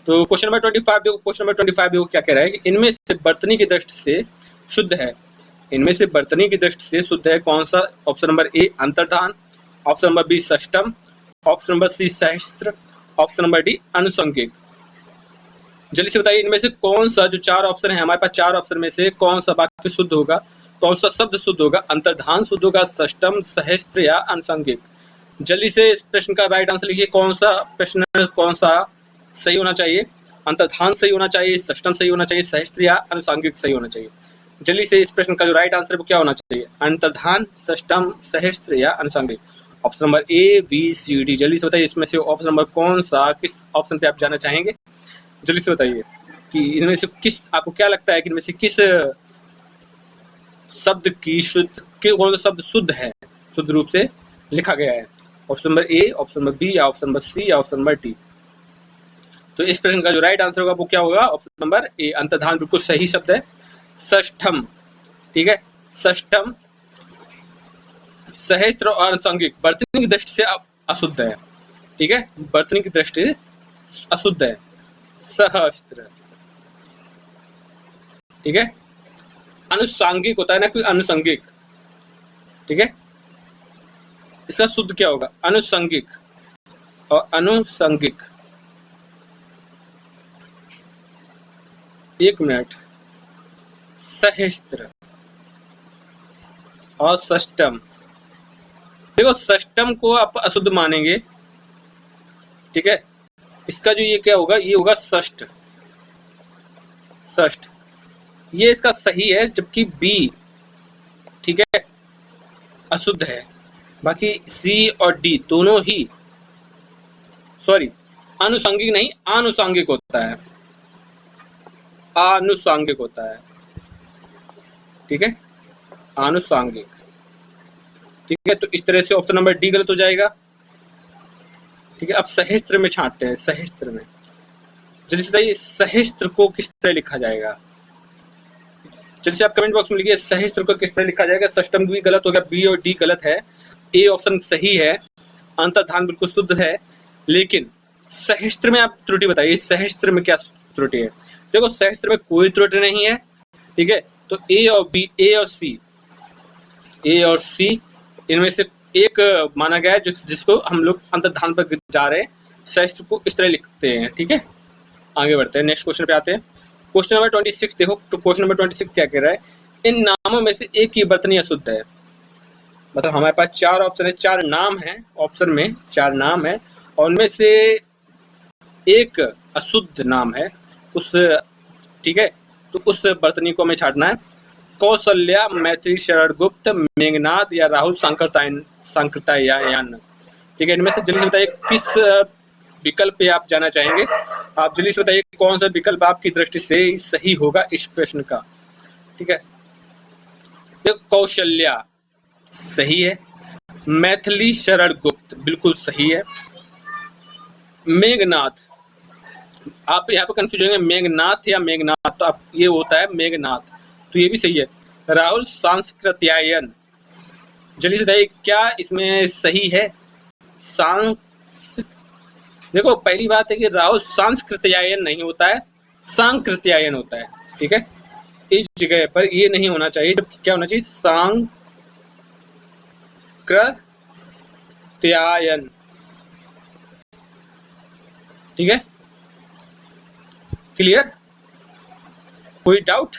तो क्वेश्चन नंबर 25 देखो, क्वेश्चन नंबर 25 देखो क्या कह रहा है कि इनमें से वर्तनी की दृष्टि से शुद्ध है, इनमें से वर्तनी की दृष्टि से शुद्ध है कौन सा। ऑप्शन नंबर ए अंतर्धान, ऑप्शन नंबर बी षष्टम, ऑप्शन नंबर सी सहस्त्र, ऑप्शन नंबर डी अनुसंगिक। जल्दी से बताइए इनमें से कौन सा, जो चार ऑप्शन है हमारे पास, चार ऑप्शन में से कौन सा वाक्य शुद्ध होगा, कौन सा शब्द शुद्ध होगा, अंतर्धान शुद्ध होगा, षष्टम, सहस्त्र या अनुसंगिक। जल्दी से इस प्रश्न का राइट आंसर लिखिए, कौन सा प्रश्न कौन सा सही होना चाहिए, अंतर्धान सही होना चाहिए, षष्टम सही होना चाहिए, सहस्त्र या अनुसंगिक सही होना चाहिए। जल्दी से इस प्रश्न का जो राइट आंसर है वो क्या होना चाहिए, अंतर्धान, षष्टम, सहस्त्र या अनुसंगिक। Option number A, B, C, D, जल्दी से बताइए इसमें से ऑप्शन नंबर कौन सा, किस ऑप्शन पे आप जाना चाहेंगे, जल्दी से बताइए कि इनमें से किस, आपको क्या लगता है कि इनमें से किस शब्द की शुद्ध, कौन सा शब्द शुद्ध है, शुद्ध रूप से लिखा गया है? Option number A, option number B, या ऑप्शन नंबर सी, या ऑप्शन नंबर डी? तो इस प्रश्न का जो राइट आंसर होगा वो क्या होगा? ऑप्शन नंबर ए, अंतर्धान बिल्कुल सही शब्द है। षष्ठम, ठीक है, षष्ठम सहस्त्र और आनुषंगिक वर्तनी की दृष्टि से अशुद्ध है, ठीक है, वर्तनी की दृष्टि से अशुद्ध है। सहस्त्र, ठीक है, अनुषांगिक होता है ना, कोई अनुषंगिक, ठीक है, इसका शुद्ध क्या होगा? अनुषंगिक और अनुषंगिक। एक मिनट, सहस्त्र और षष्टम, देखो षष्टम को आप अशुद्ध मानेंगे, ठीक है, इसका जो ये क्या होगा, ये होगा षष्ठ, षष्ठ, ये इसका सही है, जबकि बी, ठीक है, अशुद्ध है। बाकी सी और डी दोनों ही, सॉरी, अनुषंगिक नहीं, आनुषंगिक होता है, आनुषंगिक होता है, ठीक है, आनुषंगिक, ठीक है। तो इस तरह से ऑप्शन नंबर डी गलत हो जाएगा, ठीक है। अब सहस्त्र में छांटते हैं, सहस्त्र में जल्दी से बताइए सहस्त्र को किस तरह लिखा जाएगा? जल्दी से आप कमेंट बॉक्स में लिखिए सहस्त्र को किस तरह लिखा जाएगा। षष्टम भी गलत हो गया, बी और डी गलत है, ए ऑप्शन सही है, अंतर्धान बिल्कुल शुद्ध है, लेकिन सहस्त्र में आप त्रुटि बताइए, सहस्त्र में क्या त्रुटि है? देखो सहस्त्र में कोई त्रुटि नहीं है, ठीक है। तो ए और बी, ए और सी, ए और सी इनमें से एक माना गया है जिसको हम लोग अंतर्धान पर जा रहे हैं, सहस्त्र को इस तरह लिखते हैं, ठीक है। आगे बढ़ते हैं, नेक्स्ट क्वेश्चन पे आते हैं। क्वेश्चन नंबर 26 देखो, तो क्वेश्चन नंबर 26 क्या कह रहा है? इन नामों में से एक की वर्तनी अशुद्ध है। मतलब हमारे पास चार ऑप्शन है, चार नाम है, ऑप्शन में चार नाम है और उनमें से एक अशुद्ध नाम है, उस, ठीक है, तो उस वर्तनी को हमें छाटना है। कौशल्या, मैथिली, शरण गुप्त, मेघनाद या राहुल सांकृत्यायन, ठीक है। इनमें से जल्दी से बताइए किस विकल्प पे आप जाना चाहेंगे? आप जल्दी से बताइए कौन सा विकल्प आपकी दृष्टि से सही होगा इस प्रश्न का, ठीक है। कौशल्या सही है, मैथिली, शरण गुप्त बिल्कुल सही है, मेघनाथ, आप यहाँ पे कंफ्यूज होंगे मेघनाथ या मेघनाथ, तो आप ये होता है मेघनाथ, तो ये भी सही है। राहुल सांस्कृत्यायन, जल्दी से बताइए क्या इसमें सही है? देखो पहली बात है कि राहुल सांस्कृत्यायन नहीं होता है, सांकृत्यायन होता है, ठीक है। इस जगह पर ये नहीं होना चाहिए, जबकि क्या होना चाहिए? सांकृत्यायन, ठीक है, क्लियर, कोई डाउट?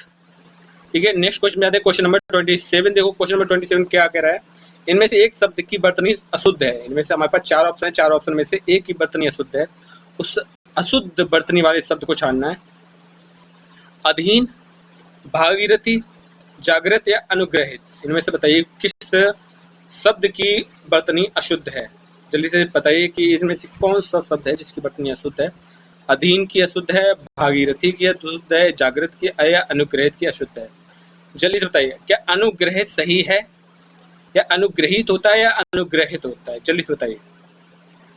ठीक है, नेक्स्ट क्वेश्चन में आते हैं, क्वेश्चन नंबर 27 देखो, क्वेश्चन नंबर 27 क्या कह रहा है? इनमें से एक शब्द की वर्तनी अशुद्ध है। इनमें से हमारे पास चार ऑप्शन है, चार ऑप्शन में से एक की वर्तनी अशुद्ध है, उस अशुद्ध वर्तनी वाले शब्द को छानना है। अधीन, भागीरथी, जागृत या अनुग्रहित, इनमें से बताइए किस शब्द की वर्तनी अशुद्ध है? जल्दी से बताइए कि इनमें से कौन सा शब्द है जिसकी वर्तनी अशुद्ध है? अधीन की अशुद्ध है, भागीरथी की अशुद्ध है, जागृत की या अनुग्रहित की अशुद्ध है? जल्दी से बताइए, क्या अनुग्रहित सही है या अनुग्रहित होता है या अनुग्रहित होता है? जल्दी से बताइए,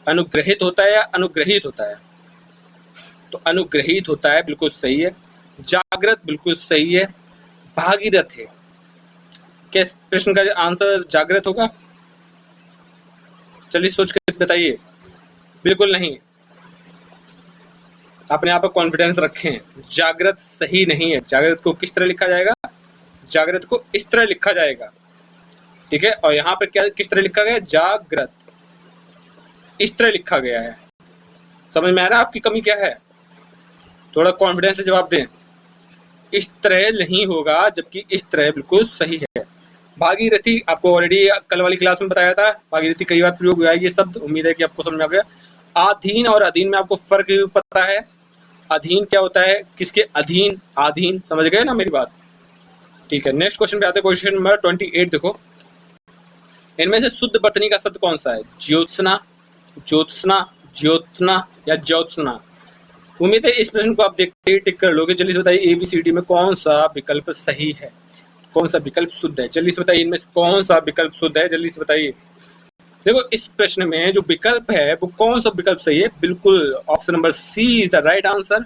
अनुग्रहित होता है या अनुग्रहित होता है? तो अनुग्रहित होता है, बिल्कुल सही है। जागृत बिल्कुल सही है। भागीरथ है, क्या इस प्रश्न का आंसर जागृत होगा? चलिए सोच कर बताइए। बिल्कुल नहीं, अपने आप पर कॉन्फिडेंस रखें, जागृत सही नहीं है। जागृत को किस तरह लिखा जाएगा? जागृत को इस तरह लिखा जाएगा, ठीक है। और यहाँ पर क्या किस तरह लिखा गया? जागृत इस तरह लिखा गया है। समझ में आ रहा है आपकी कमी क्या है? थोड़ा कॉन्फिडेंस से जवाब दें। इस तरह नहीं होगा, जबकि इस तरह बिल्कुल सही है। भागीरथी आपको ऑलरेडी कल वाली क्लास में बताया था, भागीरथी कई बार प्रयोग हुआ है ये शब्द, उम्मीद है कि आपको समझ में आ गया। अधीन और अधीन में आपको फर्क भी पता है। अधीन क्या होता है, किसके अधीन? अधीन, समझ गए ना मेरी बात? ठीक है, नेक्स्ट क्वेश्चन पे आते हैं, क्वेश्चन नंबर 28 देखो। इनमें से शुद्ध वर्तनी का शब्द कौन सा है? ज्योत्सना, ज्योत्सना, ज्योत्सना या ज्योत्सना? उम्मीद है इस प्रश्न को आप देखते ही टिक कर लोगे। जल्दी से बताइए ABCD में कौन सा विकल्प सही है, कौन सा विकल्प शुद्ध है? जल्दी से बताइए, इनमें से कौन सा विकल्प शुद्ध है? जल्दी से बताइए। देखो इस प्रश्न में जो विकल्प है वो कौन सा विकल्प सही है, बिल्कुल option number C is the right answer.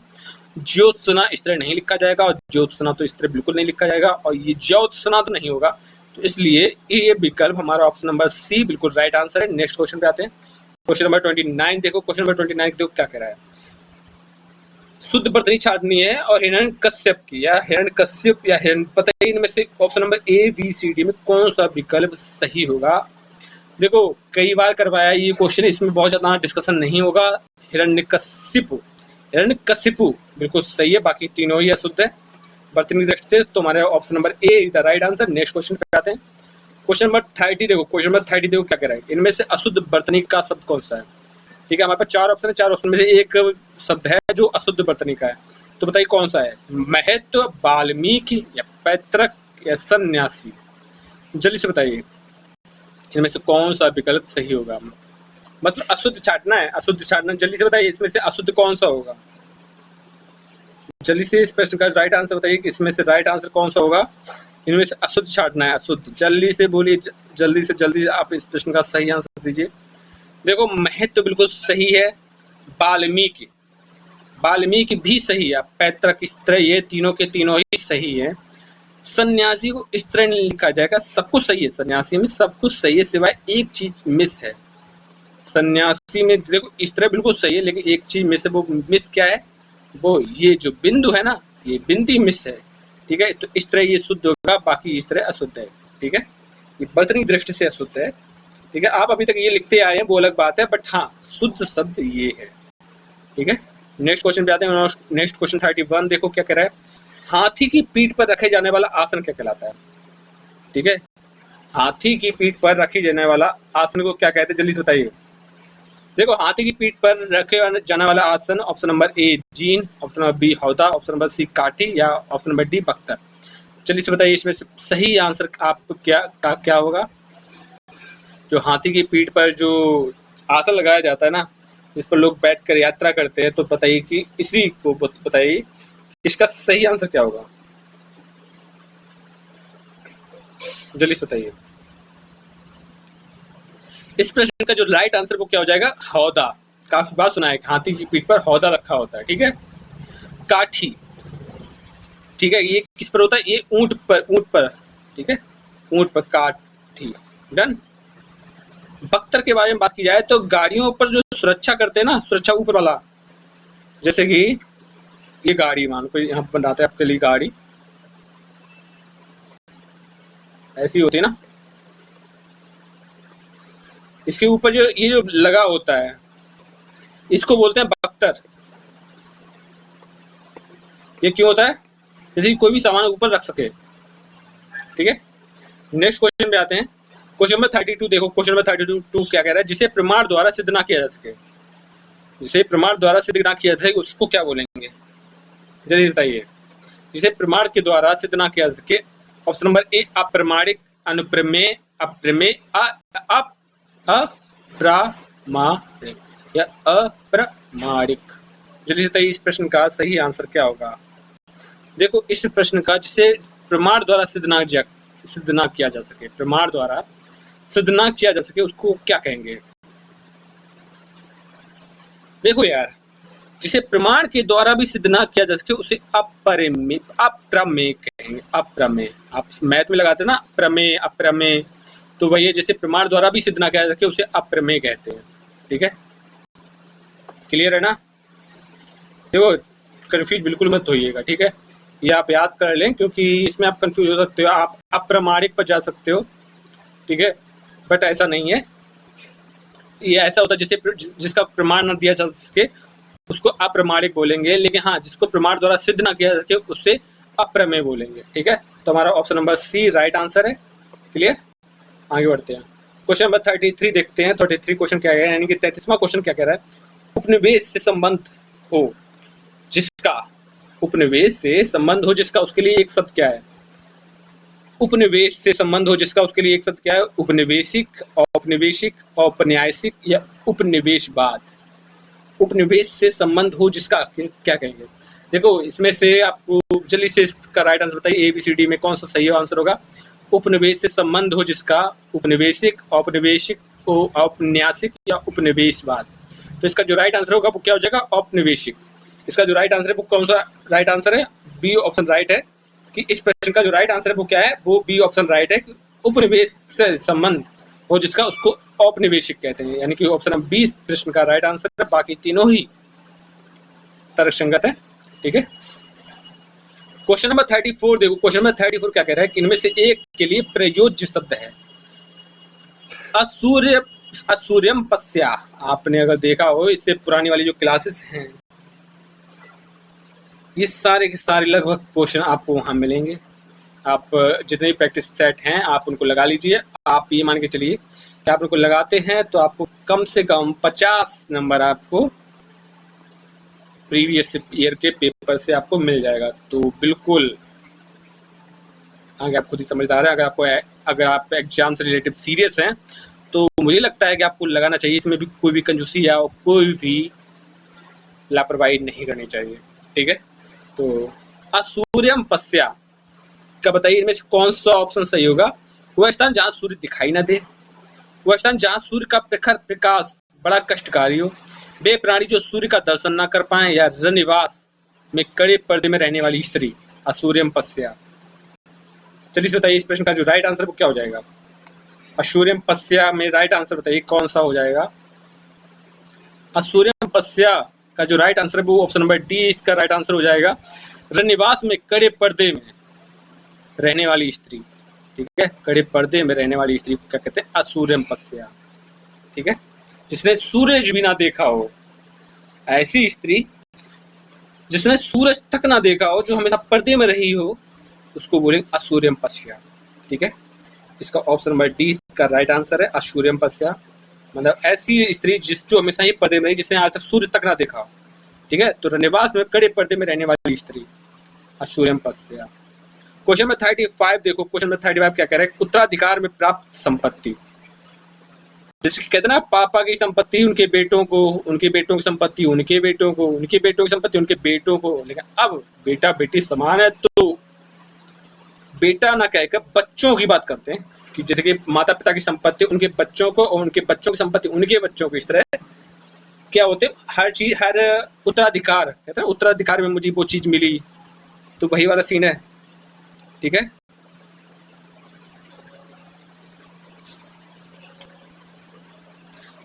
ज्योत्सना इस तरह नहीं लिखा जाएगा, और ज्योत्सना तो इस तरह बिल्कुल नहीं लिखा जाएगा, और ये ज्योत्सना तो नहीं होगा, तो इसलिए ये विकल्प हमारा ऑप्शन नंबर सी बिल्कुल राइट आंसर है। नेक्स्ट क्वेश्चन पे आते हैं। क्वेश्चन नंबर 29 देखो, क्वेश्चन नंबर 29 देखो क्या कह रहा है। शुद्ध बर्तनी छाटनी है और हिरण्यकश्यप की, या हिरण्यकश्यप या हिरण, पता है इनमें से option number A B C D में कौन सा विकल्प सही होगा। देखो कई बार करवाया ये क्वेश्चन, इसमें बहुत ज्यादा डिस्कशन नहीं होगा। हिरण्यकशिपु, हिरण्यकशिपु बिल्कुल सही है, बाकी तीनों ही अशुद्ध है बर्तनी की दृष्टि से, तो हमारे option number A is the right answer. Next question पे आते हैं। क्वेश्चन नंबर 30 देखो, क्वेश्चन नंबर 30 देखो क्या कह रहा है। इनमें से अशुद्ध बर्तनी का शब्द कौन सा है। ठीक है, हमारे पास 4 ऑप्शन है, 4 ऑप्शन में से एक शब्द है जो अशुद्ध बर्तनी का है, तो बताइए कौन सा है। महत्व, वाल्मीकि या पैतृक या सन्यासी, जल्दी से बताइए इनमें से कौन सा विकल्प सही होगा। मतलब अशुद्ध छाटना है, अशुद्ध छाटना, जल्दी से बताइए इसमें से अशुद्ध कौन सा होगा। जल्दी से इस प्रश्न का राइट आंसर बताइए कि इसमें से राइट आंसर कौन सा होगा। इनमें से अशुद्ध छाटना है, अशुद्ध, जल्दी से बोलिए, जल्दी से जल्दी आप इस प्रश्न का सही आंसर दीजिए। देखो महत्व तो बिल्कुल सही है, वाल्मीकि, वाल्मीकि भी सही है, पैतृक इस तरह, ये तीनों के तीनों ही सही है। सन्यासी को इस तरह नहीं लिखा जाएगा, सब कुछ सही है, सन्यासी में सब कुछ सही है, सिवाय एक चीज मिस है। सन्यासी में देखो इस तरह बिल्कुल सही है, लेकिन एक चीज मिस है, वो मिस क्या है, वो ये जो बिंदु है ना, ये बिंदी मिस है। ठीक है, तो इस तरह ये शुद्ध होगा, बाकी इस तरह अशुद्ध है। ठीक है, ये बर्तनी दृष्टि से अशुद्ध है। ठीक है, आप अभी तक ये लिखते आए हैं वो अलग बात है, बट हाँ शुद्ध शब्द ये है। ठीक है, नेक्स्ट क्वेश्चन पे आते हैं। नेक्स्ट क्वेश्चन 31 देखो क्या कह रहा है। हाथी की पीठ पर रखे जाने वाला आसन क्या कहलाता है। ठीक है, हाथी की पीठ पर रखी जाने वाला आसन को क्या कहते हैं, जल्दी से बताइए। देखो हाथी की पीठ पर रखे जाने वाला आसन, ऑप्शन नंबर ए जीन, ऑप्शन नंबर बी हौदा, ऑप्शन नंबर सी काठी, या ऑप्शन नंबर डी बख्तर। जल्दी से बताइए इसमें से सही आंसर आप क्या होगा। जो हाथी की पीठ पर जो आसन लगाया जाता है ना, जिस पर लोग बैठकर यात्रा करते हैं, तो बताइए कि इसी को बताइए इसका सही आंसर क्या होगा, जल्दी से बताइए। इस प्रश्न का जो राइट आंसर वो क्या हो जाएगा, हौदा। काफी बार सुना है हाथी की पीठ पर हौदा रखा होता है। ठीक है, काठी, ठीक है, ये किस पर होता है, ये ऊंट पर। ठीक है, ऊंट पर काठी, डन। बख्तर के बारे में बात की जाए तो गाड़ियों पर जो सुरक्षा करते हैं ना, सुरक्षा ऊपर वाला, जैसे कि ये गाड़ी, मान लो यहाँ बनाते हैं आपके लिए गाड़ी, ऐसी होती है ना, इसके ऊपर जो ये जो लगा होता है इसको बोलते हैं बख्तर। ये क्यों होता है, जैसे कि कोई भी सामान ऊपर रख सके। ठीक है, नेक्स्ट क्वेश्चन पे आते हैं। क्वेश्चन नंबर 32 देखो, क्वेश्चन नंबर 32 क्या कह रहा है। जिसे प्रमाण द्वारा सिद्ध ना किया जा सके, जिसे प्रमाण द्वारा सिद्ध ना किया जा सके उसको क्या बोलेंगे, जल्दी बताइए। जिसे प्रमाण के द्वारा सिद्ध ना किया जा सके, ऑप्शन नंबर ए अप्रमाणिक, अनुप्रमेय, अप्रमेय, अप्रामाणिक या अप्रमाणिक। जल्दी बताइए इस प्रश्न का सही आंसर क्या होगा। देखो इस प्रश्न का जिसे प्रमाण द्वारा सिद्ध ना किया जा सके, प्रमाण द्वारा सिद्ध ना किया जा सके उसको क्या कहेंगे। देखो यार, जिसे प्रमाण के द्वारा भी सिद्ध ना किया जा सके उसे अप्रमेय कहेंगे, अप्रमेय। आप मैथ में लगाते हैं ना प्रमेय अप्रमेय, तो वही है, जैसे प्रमाण द्वारा भी सिद्ध ना किया जा सके उसे अप्रमेय कहते हैं। ठीक है, क्लियर है ना। देखो कंफ्यूज बिल्कुल मत होइएगा। ठीक है, ये आप याद कर लें, क्योंकि इसमें आप कंफ्यूज हो सकते हो, आप अप्रमाणिक पर जा सकते हो। ठीक है, बट ऐसा नहीं है, ये ऐसा होता है जैसे जिसका प्रमाण न दिया जा सके उसको अप्रमाणिक बोलेंगे, लेकिन हाँ जिसको प्रमाण द्वारा सिद्ध ना किया जा सके उससे अप्रमेय बोलेंगे। ठीक है, तो हमारा option number C right answer है। क्लियर, आगे बढ़ते हैं। क्वेश्चन नंबर 33 देखते हैं। 33 क्वेश्चन क्या है, यानी कि 33वां क्वेश्चन क्या कह रहा है। उपनिवेश से संबंध हो जिसका, उपनिवेश से संबंध हो जिसका, उसके लिए एक शब्द क्या है। उपनिवेश से संबंध हो जिसका, उसके लिए एक शब्द क्या है, उपनिवेशिक, औपनिवेशिक, औपन्यासिक या उपनिवेशवाद। उपनिवेश से संबंध हो जिसका क्या कहेंगे। देखो इसमें से आपको जल्दी से इसका राइट आंसर बताइए, ABCD में कौन सा सही आंसर होगा। उपनिवेश से संबंध हो जिसका, उपनिवेशिक, औपनिवेशिक, औपन्यासिक या उपनिवेशवाद। तो इसका जो राइट आंसर होगा वो क्या हो जाएगा, औपनिवेशिक। इसका जो राइट आंसर है वो कौन सा राइट आंसर है, बी ऑप्शन राइट है कि इस प्रश्न का जो राइट आंसर है वो क्या है, वो बी ऑप्शन राइट है, उपनिवेश से संबंध हो जिसका उसको औपनिवेशिक कहते हैं। यानी कि ऑप्शन बी इस प्रश्न का राइट आंसर है, बाकी तीनों ही तर्कसंगत है। ठीक है, क्वेश्चन नंबर 34 देखो। क्वेश्चन नंबर 34 क्या कह रहा है कि इनमें से एक के लिए प्रयोज्य शब्द है असूर्यम पश्या। आपने अगर देखा हो इससे पुरानी वाली जो क्लासेस हैं, ये सारे के सारे लगभग क्वेश्चन आपको वहां मिलेंगे। आप जितने भी प्रैक्टिस सेट हैं आप उनको लगा लीजिए। आप ये मान के चलिए कि आप उनको लगाते हैं तो आपको कम से कम 50 नंबर आपको प्रीवियस ईयर के पेपर से आपको मिल जाएगा। तो बिल्कुल आगे आप खुद ही समझदार है। अगर आप एग्जाम से रिलेटेड सीरियस हैं तो मुझे लगता है कि आपको लगाना चाहिए। इसमें भी कोई भी कंजूसी या कोई भी लापरवाही नहीं करनी चाहिए। ठीक है, तो असूर्यम पश्या का बताइए इनमें से कौन सा ऑप्शन सही होगा। वह स्थान जहां सूर्य दिखाई ना दे, वह स्थान जहां सूर्य का प्रखर प्रकाश बड़ा कष्टकारी हो, वे प्राणी जो सूर्य का दर्शन ना कर पाए, या रनिवास में कड़े पर्दे में रहने वाली स्त्री। असूर्यम पश्या। चलिए बताइए इस प्रश्न का जो राइट आंसर वो क्या हो जाएगा। असूर्यम पश्या में राइट आंसर बताइए कौन सा हो जाएगा। असूर्यम पश्या का जो राइट आंसर है वो ऑप्शन नंबर डी इसका राइट आंसर हो जाएगा। रनिवास में कड़े पर्दे में रहने वाली स्त्री। ठीक है, कड़े पर्दे में रहने वाली स्त्री क्या कहते हैं, असूर्यम पश्या। ठीक है, जिसने सूरज भी ना देखा हो, ऐसी स्त्री जिसने सूरज तक ना देखा हो, जो हमेशा पर्दे में रही हो, उसको बोलेंगे असूर्यम पश्या। ठीक है, इसका ऑप्शन नंबर डी इसका राइट आंसर है, असूर्यम पश्या। मतलब ऐसी स्त्री जो हमेशा ही पर्दे में रही, जिसने आज तक सूर्य तक ना देखा हो। ठीक है, तो रनिवास में कड़े पर्दे में रहने वाली स्त्री, असूर्यम पश्या। क्वेश्चन नंबर 35 देखो। क्वेश्चन नंबर 35 क्या कह रहा है, उत्तराधिकार में प्राप्त संपत्ति। जैसे कहते ना, पापा की संपत्ति उनके बेटों को, उनके बेटों की संपत्ति उनके बेटों को, उनके बेटों की संपत्ति उनके बेटों को। लेकिन अब बेटा बेटी समान है, तो बेटा ना कहकर बच्चों की बात करते हैं कि जैसे कि माता पिता की संपत्ति उनके बच्चों को और उनके बच्चों की संपत्ति उनके बच्चों को। इस तरह क्या होते, हर चीज, हर उत्तराधिकार कहते हैं, उत्तराधिकार में मुझे वो चीज मिली, तो वही वाला सीन है। ठीक है,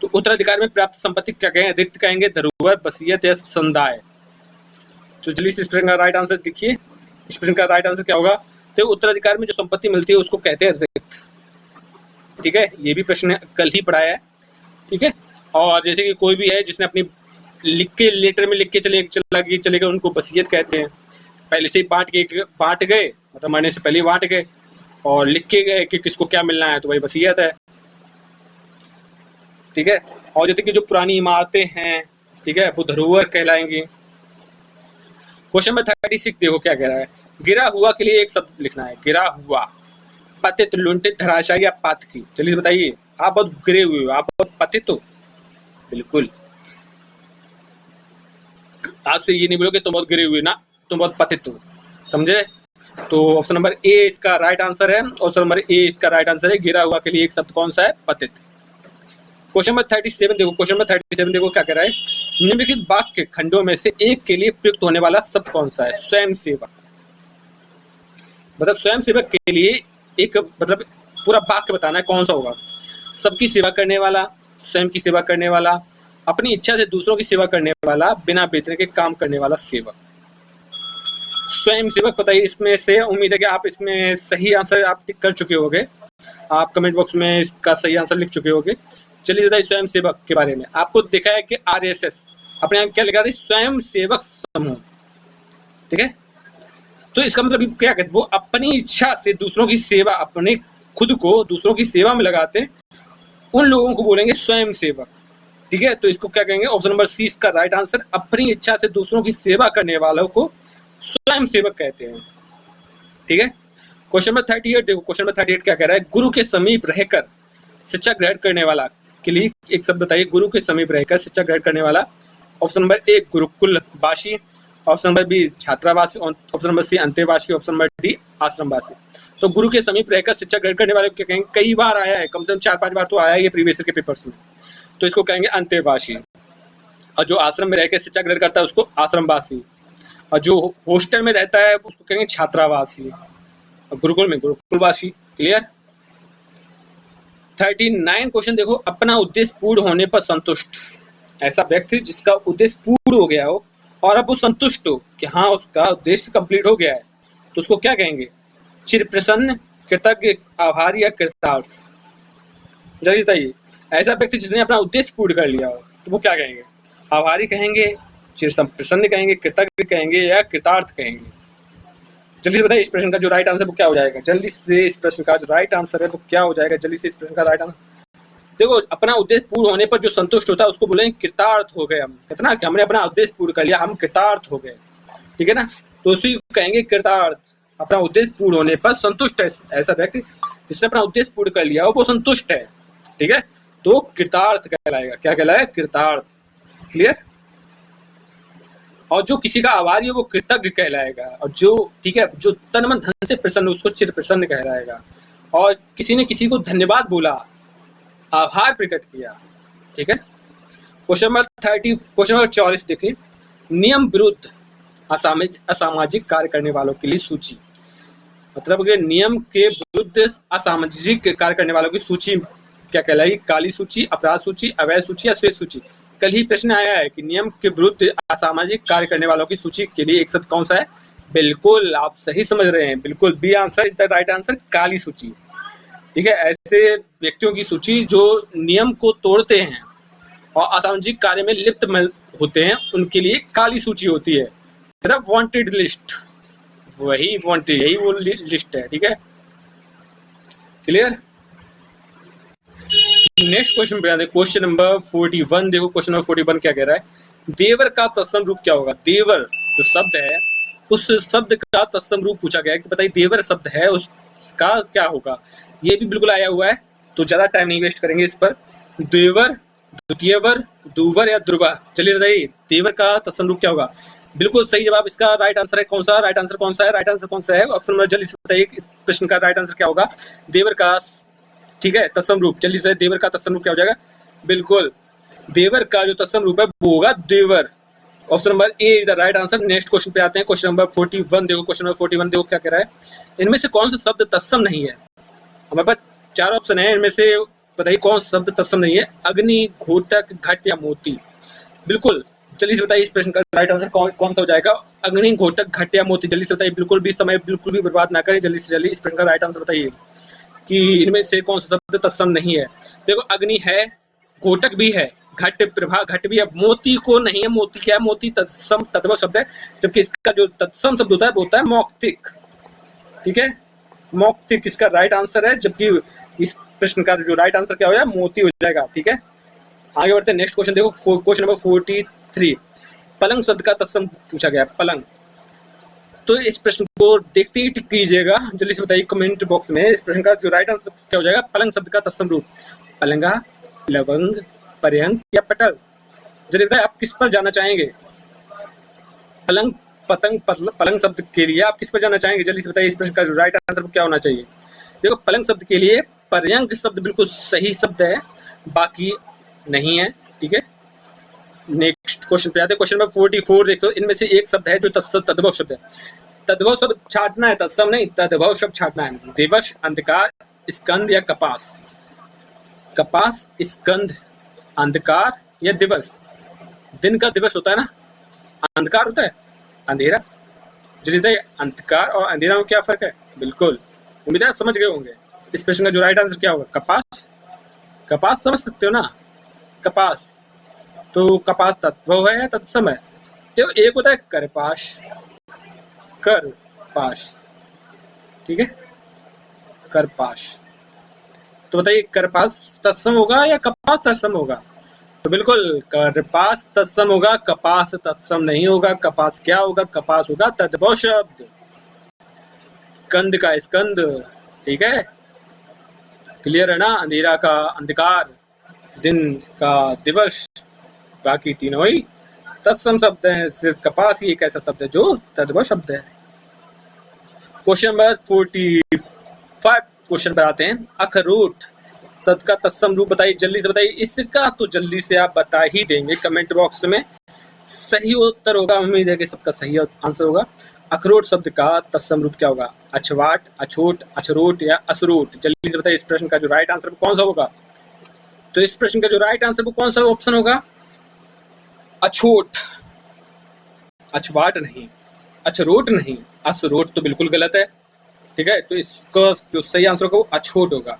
तो उत्तराधिकार में प्राप्त संपत्ति क्या कहेंगे, रिक्त कहेंगे, धरोहर, वसीयत या संदाय। तो चलिए इस प्रश्न का राइट आंसर देखिए। इस प्रश्न का राइट आंसर क्या होगा, तो उत्तराधिकार में जो संपत्ति मिलती है उसको कहते हैं रिक्त। ठीक है, ये भी प्रश्न कल ही पढ़ाया है। ठीक है, और जैसे कि कोई भी है जिसने अपनी लिख के लेटर में लिख के चला गया, उनको वसीयत कहते हैं। पहले से ही बांट गए, मतलब मरने से पहले बांट गए और लिख के गए कि किसको क्या मिलना है, तो वही वसीयत है। ठीक है, और जैसे कि जो पुरानी इमारतें हैं, ठीक है, वो धरोहर कहलाएंगी। क्वेश्चन में 36 देखो क्या कह रहा है, गिरा हुआ के लिए एक शब्द लिखना है। गिरा हुआ, पतित, लुंठित, धराशायी या पातकी। चलिए बताइए, आप बहुत गिरे हुए हो, आप बहुत पतित हो। बिल्कुल, आज से ये नहीं बोलोगे तुम बहुत गिरे हुए ना, तुम बहुत पतित हो। समझे? तो ऑप्शन नंबर ए इसका राइट आंसर है। ऑप्शन नंबर ए इसका राइट आंसर है। गिरा हुआ के लिए एक शब्द कौन सा है, पतित। क्वेश्चन नंबर 37 देखो। क्वेश्चन नंबर 37 देखो क्या कह रहा है, निम्नलिखित वाक्य खंडों में से एक के लिए प्रयुक्त होने वाला शब्द कौन सा है। स्वयं सेवक। मतलब स्वयं सेवक के लिए एक मतलब पूरा वाक्य बताना है कौन सा होगा। सबकी सेवा करने वाला, स्वयं की सेवा करने वाला, अपनी इच्छा से दूसरों की सेवा करने वाला, बिना वेतन के काम करने वाला सेवक। स्वयं सेवक बताइए इसमें से। उम्मीद है कि आप इसमें सही आंसर आप टिक कर चुके होंगे, आप कमेंट बॉक्स में इसका सही आंसर लिख चुके होंगे। चलिए बताइए स्वयं सेवक के बारे में। आपको देखा है कि आरएसएस अपने यहाँ क्या लिखा था, स्वयं सेवक समूह। ठीक है, तो इसका मतलब क्या कहते हैं, वो अपनी इच्छा से दूसरों की सेवा, अपने खुद को दूसरों की सेवा में लगाते हैं, उन लोगों को बोलेंगे स्वयं सेवक। ठीक है, तो इसको क्या कहेंगे, ऑप्शन नंबर सी इसका राइट आंसर। अपनी इच्छा से दूसरों की सेवा करने वालों को स्वयं सेवक कहते हैं। ठीक है, क्वेश्चन नंबर 38 देखो। क्वेश्चन नंबर 38 क्या कह रहा है, गुरु के समीप रहकर शिक्षा ग्रहण करने वाला के लिए एक शब्द बताइए। गुरु के समीप रहकर शिक्षा ग्रहण करने वाला। ऑप्शन नंबर ए गुरुकुलवासी, ऑप्शन नंबर बी छात्रावासी, ऑप्शन नंबर सी अंतेवासी, ऑप्शन नंबर डी आश्रमवासी। तो गुरु के समीप रहकर शिक्षा ग्रहण करने वाले को क्या कहेंगे? कई बार आया है, कम से कम 4-5 बार तो आया है ये प्रीवियस ईयर के पेपर्स में, तो इसको कहेंगे अंतेवासी। और जो आश्रम में रहकर शिक्षा ग्रहण करता है उसको आश्रमवासी, और जो हॉस्टल में रहता है उसको कहेंगे छात्रावासी, और गुरुकुल में गुरुकुलवासी। क्लियर? 39 क्वेश्चन देखो, अपना उद्देश्य पूर्ण होने पर संतुष्ट। ऐसा व्यक्ति जिसका उद्देश्य पूर्ण हो गया हो और अब वो संतुष्ट हो कि हाँ उसका उद्देश्य कंप्लीट हो गया है, तो उसको क्या कहेंगे? चिर प्रसन्न, कृतज्ञ, आभारी या कृतार्थ। जल्दी बताइए, ऐसा व्यक्ति जिसने अपना उद्देश्य पूर्ण कर लिया हो तो वो क्या कहेंगे? आभारी कहेंगे, चिर प्रसन्न कहेंगे, कृतज्ञ कहेंगे या कृतार्थ कहेंगे? जल्दी से बताइए इस प्रश्न का जो राइट आंसर वो क्या हो जाएगा? जल्दी से इस प्रश्न का जो राइट आंसर है वो क्या हो जाएगा? जल्दी से इस प्रश्न का राइट आंसर देखो, अपना उद्देश्य पूर्ण होने पर जो संतुष्ट होता है उसको बोलेंगे कृतार्थ हो गए हम। कितना कि हमने अपना उद्देश्य पूर्ण कर लिया, हम कृतार्थ हो गए। ठीक है ना? तो उसी को कहेंगे कृतार्थ। अपना उद्देश्य पूर्ण होने पर संतुष्ट है ऐसा व्यक्ति जिसने अपना उद्देश्य पूर्ण कर लिया हो, वो संतुष्ट है। ठीक है, तो कृतार्थ कहलाएगा। क्या कहलाएगा? कृतार्थ। क्लियर? और जो किसी का आभारी है वो कृतज्ञ कहलाएगा, और जो ठीक है जो तन मन धन से प्रसन्न उसको चिर प्रसन्न कहलाएगा। और किसी ने किसी को धन्यवाद बोला, आभार प्रकट किया। ठीक है, क्वेश्चन नंबर 44 देखिए, नियम विरुद्ध असामाजिक कार्य करने वालों के लिए सूची। मतलब कि नियम के विरुद्ध असामाजिक कार्य करने वालों की सूची क्या कहलाएगी? काली सूची, अपराध सूची, अवैध सूची या श्वेत सूची। कल ही प्रश्न आया है कि नियम के विरुद्ध असामाजिक कार्य करने वालों की सूची के लिए एक शब्द कौन सा है? बिल्कुल आप सही समझ रहे हैं, बिल्कुल B answer is the right answer, काली सूची। ठीक है, ऐसे व्यक्तियों की सूची जो नियम को तोड़ते हैं और असामाजिक कार्य में लिप्त होते हैं उनके लिए काली सूची होती है। वांटेड लिस्ट, वही वांटेड, यही वो लिस्ट है। ठीक है, क्लियर? नेक्स्ट क्वेश्चन पे आते हैं, क्वेश्चन नंबर 41। देखो क्वेश्चन नंबर 41 क्या कह रहा है? देवर का तत्सम रूप क्या होगा? देवर जो शब्द है उस शब्द का तत्सम रूप पूछा गया है कि बताइए देवर शब्द है उसका क्या होगा? ये भी बिल्कुल आया हुआ है, तो ज्यादा टाइम नहीं वेस्ट करेंगे इस पर। देवर, द्वितीयवर, दूवर या दुर्वा। चलिए बताइए देवर का तत्सम रूप क्या होगा? बिल्कुल सही जवाब इसका राइट आंसर है। कौन सा राइट आंसर? कौन सा है राइट आंसर? कौन सा है ऑप्शन नंबर? जल्दी से बताइए इस प्रश्न का राइट आंसर क्या होगा? देवर का, ठीक है, तत्सम रूप। जल्दी से देवर का तत्सम रूप क्या हो जाएगा? बिल्कुल देवर का जो तत्सम रूप है वो होगा देवर। Option number A is the right answer. Next question पे आते हैं, क्वेश्चन नंबर 41 देखो। क्वेश्चन नंबर 41 देखो क्या कह रहा है? इनमें से कौन सा शब्द तत्सम नहीं है? हमारे पास 4 ऑप्शन है, इनमें से बताइए कौन सा शब्द तत्सम नहीं है? अग्नि, घोटक, घट या मोती। बिल्कुल जल्दी से बताइए इस प्रश्न का राइट आंसर कौन सा हो जाएगा? अग्नि, घोटक, घट या मोती। जल्दी से बताइए, बिल्कुल भी समय बिल्कुल भी बर्बाद ना करें, जल्दी से जल्दी इस प्रश्न का राइट आंसर बताइए कि इनमें से कौन सा शब्द तत्सम नहीं है। देखो अग्नि है, घोटक भी है, घट, प्रभा, घट भी है, मोती को नहीं है। मोती क्या है? मोती तत्सम तद्भव शब्द है, जबकि इसका जो तत्सम शब्द होता है वो होता है मौक्तिक। ठीक है, मौक्तिक इसका राइट आंसर है, जबकि इस प्रश्न का जो राइट आंसर क्या हो जाएगा? मोती हो जाएगा। ठीक है, आगे बढ़ते हैं। नेक्स्ट क्वेश्चन देखो, क्वेश्चन नंबर 43। पलंग शब्द का तत्सम पूछा गया। पलंग, तो इस प्रश्न को देखते ही टिक कीजिएगा, जल्दी से बताइए कमेंट बॉक्स में इस प्रश्न का जो राइट आंसर क्या हो जाएगा? पलंग शब्द का तत्सम रूप। पलंगा, लवंग, पर्यंक या पटल। जल्दी बताइए आप किस पर जाना चाहेंगे? पलंग, पतंग, पलंग शब्द के लिए आप किस पर जाना चाहेंगे? जल्दी से बताइए इस प्रश्न का जो राइट आंसर क्या होना चाहिए? देखो पलंग शब्द के लिए पर्यंक शब्द बिल्कुल सही शब्द है, बाकी नहीं है। ठीक है, नेक्स्ट क्वेश्चन पे आते हैं, क्वेश्चन नंबर 44 देखो। इनमें से एक शब्द है जो तद्भव शब्द है। तद्भव शब्द छाटना है, तत्सम नहीं, तद्भव शब्द छाटना है। दिवस, अंधकार, स्कंद या कपास। कपास, स्कंद, अंधकार या दिवस। दिन का दिवस होता है ना, अंधकार होता है अंधेरा। जल्दी अंधकार और अंधेरा में क्या फर्क है? बिल्कुल उम्मीद है आप समझ गए होंगे। इस प्रश्न का जो राइट आंसर क्या होगा? कपास। कपास समझ सकते हो ना, कपास। तो कपास तत्व है या तत्सम है? तो एक होता है करपाश, करपाश। ठीक है, करपाश। तो बताइए करपास तत्सम होगा या कपास तत्सम होगा? तो बिल्कुल करपास तत्सम होगा, कपास तत्सम नहीं होगा। कपास क्या होगा? कपास होगा तद्भव शब्द। कंद का स्कंद। ठीक है, क्लियर है ना? अंधेरा का अंधकार, दिन का दिवस, बाकी तीनों ही तत्सम शब्द हैं। सिर्फ कपास ही एक ऐसा शब्द है जो तद्भव शब्द है। क्वेश्चन नंबर 45 5 क्वेश्चन पर आते हैं। अखरोट शब्द का तत्सम रूप बताइए, जल्दी से बताइए। इसका तो जल्दी से आप बता ही देंगे कमेंट बॉक्स में। सही उत्तर होगा, उम्मीद है कि सबका सही आंसर होगा। अखरोट शब्द का तत्सम रूप क्या होगा? अछवाट, अछोट, अछरोट या असरोट? जल्दी से बताइए इस प्रश्न का जो राइट आंसर कौन सा होगा। तो इस प्रश्न का जो राइट आंसर वो कौन सा ऑप्शन होगा? अछोट। अछवाट नहीं, अछरोट नहीं, असरोट तो बिल्कुल गलत है। ठीक है, तो इसका जो सही आंसर होगा वो अछोट होगा।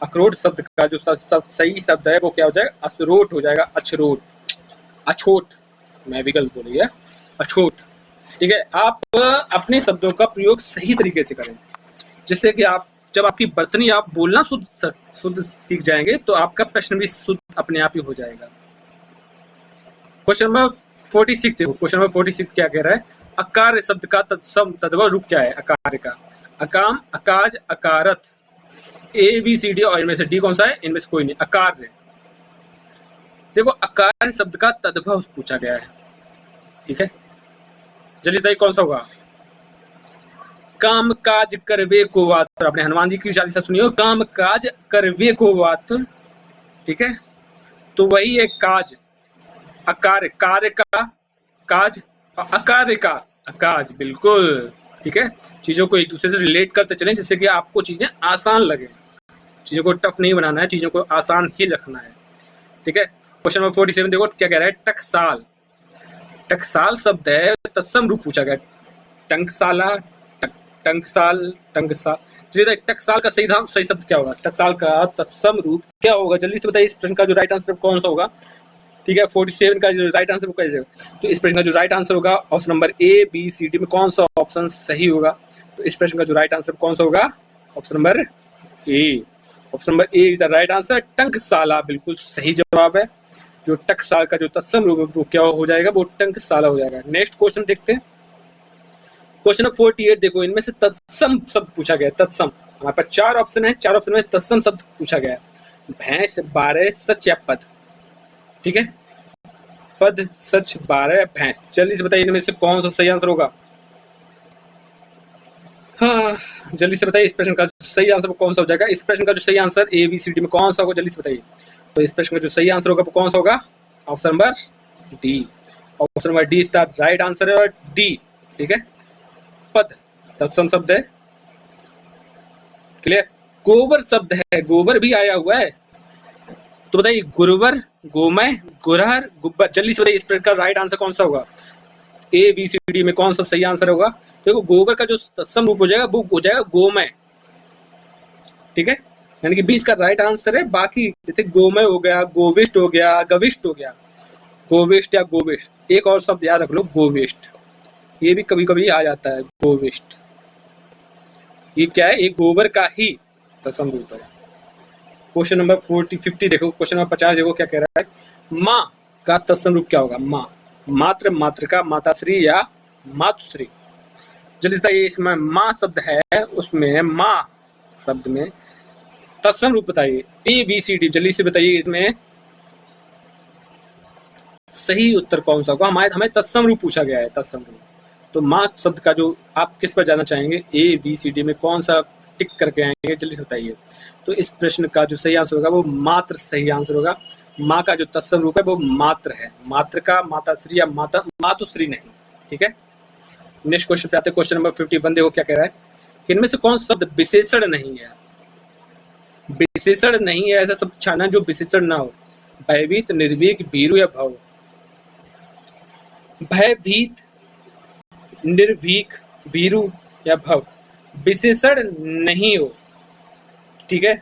अखरोट शब्द का जो सही शब्द है वो क्या हो जाएगा? असरोट हो जाएगा, अछरोट। अछोट मैं भी गलत बोली है, अछोट। ठीक है, आप अपने शब्दों का प्रयोग सही तरीके से करें, जिससे कि आप जब आपकी बर्तनी आप बोलना शुद्ध सीख जाएंगे तो आपका प्रश्न भी शुद्ध अपने आप ही हो जाएगा। क्वेश्चन नंबर 46 देखो, क्वेश्चन नंबर 46 क्या कह रहा है? अकार शब्द का तद्भव रूप क्या है? अकार का अकाम, अकाज, अकारत, ए बी सी डी और इनमें से डी कौन सा है? इनमें से कोई नहीं, अकार है। देखो अकार शब्द का तद्भव पूछा गया है। ठीक है, जल्दी बताइए कौन सा होगा? काम काज करवे को वात। अपने हनुमान जी की चालीसा सुनियो, काम काज करवे को वात। ठीक है, तो वही है काज। अकार कार्य का काज, अकार्य का अकाज, बिल्कुल। ठीक है, चीजों को एक दूसरे से रिलेट करते चलें जिससे कि आपको चीजें आसान लगे। चीजों को टफ नहीं बनाना है, चीजों को आसान ही रखना है। ठीक है, क्वेश्चन नंबर 47 देखो क्या कह रहा है? टकसाल। टकसाल शब्द है तत्सम रूप पूछा गया। टंकसाला, टंकसाल, टंकसाल। चलिए टकसाल का सही शब्द क्या होगा? टकसाल का तत्सम रूप क्या होगा? जल्दी से बताइए इस प्रश्न का जो राइट आंसर कौन सा होगा। ठीक है, 47 का जो राइट आंसर वो कैसे होगा? तो इस प्रश्न का जो राइट आंसर होगा option number A B C D में कौन सा ऑप्शन सही होगा? तो इस प्रश्न का जो राइट आंसर कौन सा होगा? Option number A. Option number A is the right answer. टंकसाला बिल्कुल सही जवाब है। जो टकसाल का जो तत्सम रूप वो क्या हो जाएगा? वो टंकसाला हो जाएगा। नेक्स्ट क्वेश्चन देखते हैं, क्वेश्चन नंबर 48 देखो, इनमें से तत्सम शब्द पूछा गया है। तत्सम हमारे पास 4 ऑप्शन है, 4 ऑप्शन में तत्सम शब्द पूछा गया है। भैंस, बारह, सच या पद। ठीक है, पद, सच, बारह, भैंस। जल्दी से बताइए इनमें से कौन सा सही आंसर होगा? हाँ, जल्दी से बताइए इस प्रश्न का सही आंसर कौन सा हो जाएगा? इस प्रश्न का जो सही answer A B C D में कौन सा होगा? जल्दी से बताइए। तो इस प्रश्न का जो सही आंसर होगा वो कौन सा होगा? Option number D. Option number D is the right answer है, डी। ठीक है, पद तत्सम शब्द है। क्लियर? गोबर शब्द है, गोबर भी आया हुआ है। तो बताइए गुरुवर, गोमय, गुरहर, गुब्बर। जल्दी से बताइए इस प्रश्न का राइट आंसर कौन सा होगा? ए बी सी डी में कौन सा सही आंसर होगा? देखो गोबर का जो तत्सम रूप हो जाएगा वो हो जाएगा गोमय। ठीक है, यानी कि 20 का राइट आंसर है। बाकी जैसे गोमय हो गया, गोविष्ट हो गया, गविष्ट हो गया, गोविष्ट या गोविष्ट। एक और शब्द याद रख लो, गोविष्ट। ये भी कभी कभी आ जाता है, गोविष्ट। ये क्या है? एक गोबर का ही तत्सम रूप है। क्वेश्चन नंबर 50 देखो, क्वेश्चन नंबर 50 देखो क्या कह रहा है? माँ का तत्सम रूप क्या होगा? माँ, मात्र, मातृका, माताश्री या मातुश्री। जल्दी बताइए इसमें माँ शब्द है, उसमें माँ शब्द में तत्सम रूप बताइए। ए बी सी डी जल्दी से बताइए इसमें सही उत्तर कौन सा होगा? हमें तत्सम रूप पूछा गया है, तत्सम रूप। तो माँ शब्द का जो आप किस पर जाना चाहेंगे? ए बी सी डी में कौन सा टिक करके आएंगे? जल्दी से बताइए। तो इस प्रश्न का जो सही आंसर होगा वो मात्र सही आंसर होगा। माँ का जो तत्सम रूप है वो मात्र है, मातृका, माताश्री या मातुश्री नहीं। ठीक है, नेक्स्ट क्वेश्चन पे आते हैं। क्वेश्चन नंबर 51 देखो क्या कह रहा है? इनमें से कौन शब्द विशेषण नहीं है? विशेषण नहीं है ऐसा शब्द छाना जो विशेषण ना हो। भयभीत, निर्भीक, भीरु या भव। भयभीत, निर्भीक, भीरु या भव विशेषण नहीं हो। ठीक है,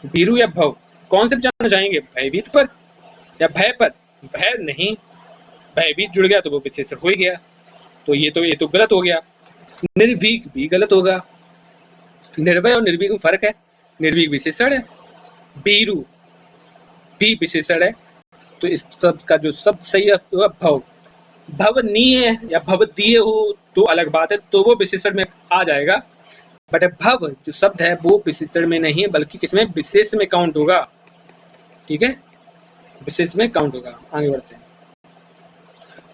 भीरु या भव कौन से जानना चाहेंगे? भयभीत पर या भय पर? भय नहीं, भयभीत जुड़ गया तो वो विशेषण हो ही गया, तो ये तो गलत हो गया। निर्भीक भी गलत होगा। निर्भय और निर्भीक में फर्क है। निर्भीक विशेषण है, भीरु भी विशेषण है। तो इस शब्द का जो शब्द सही होगा भव। भवनीय या भवदीय हो तो अलग बात है, तो वो विशेषण में आ जाएगा। बट भव जो शब्द है वो विशेषण में नहीं है, बल्कि किसमें? विशेष में काउंट होगा। ठीक है, विशेष में काउंट होगा। आगे बढ़ते हैं।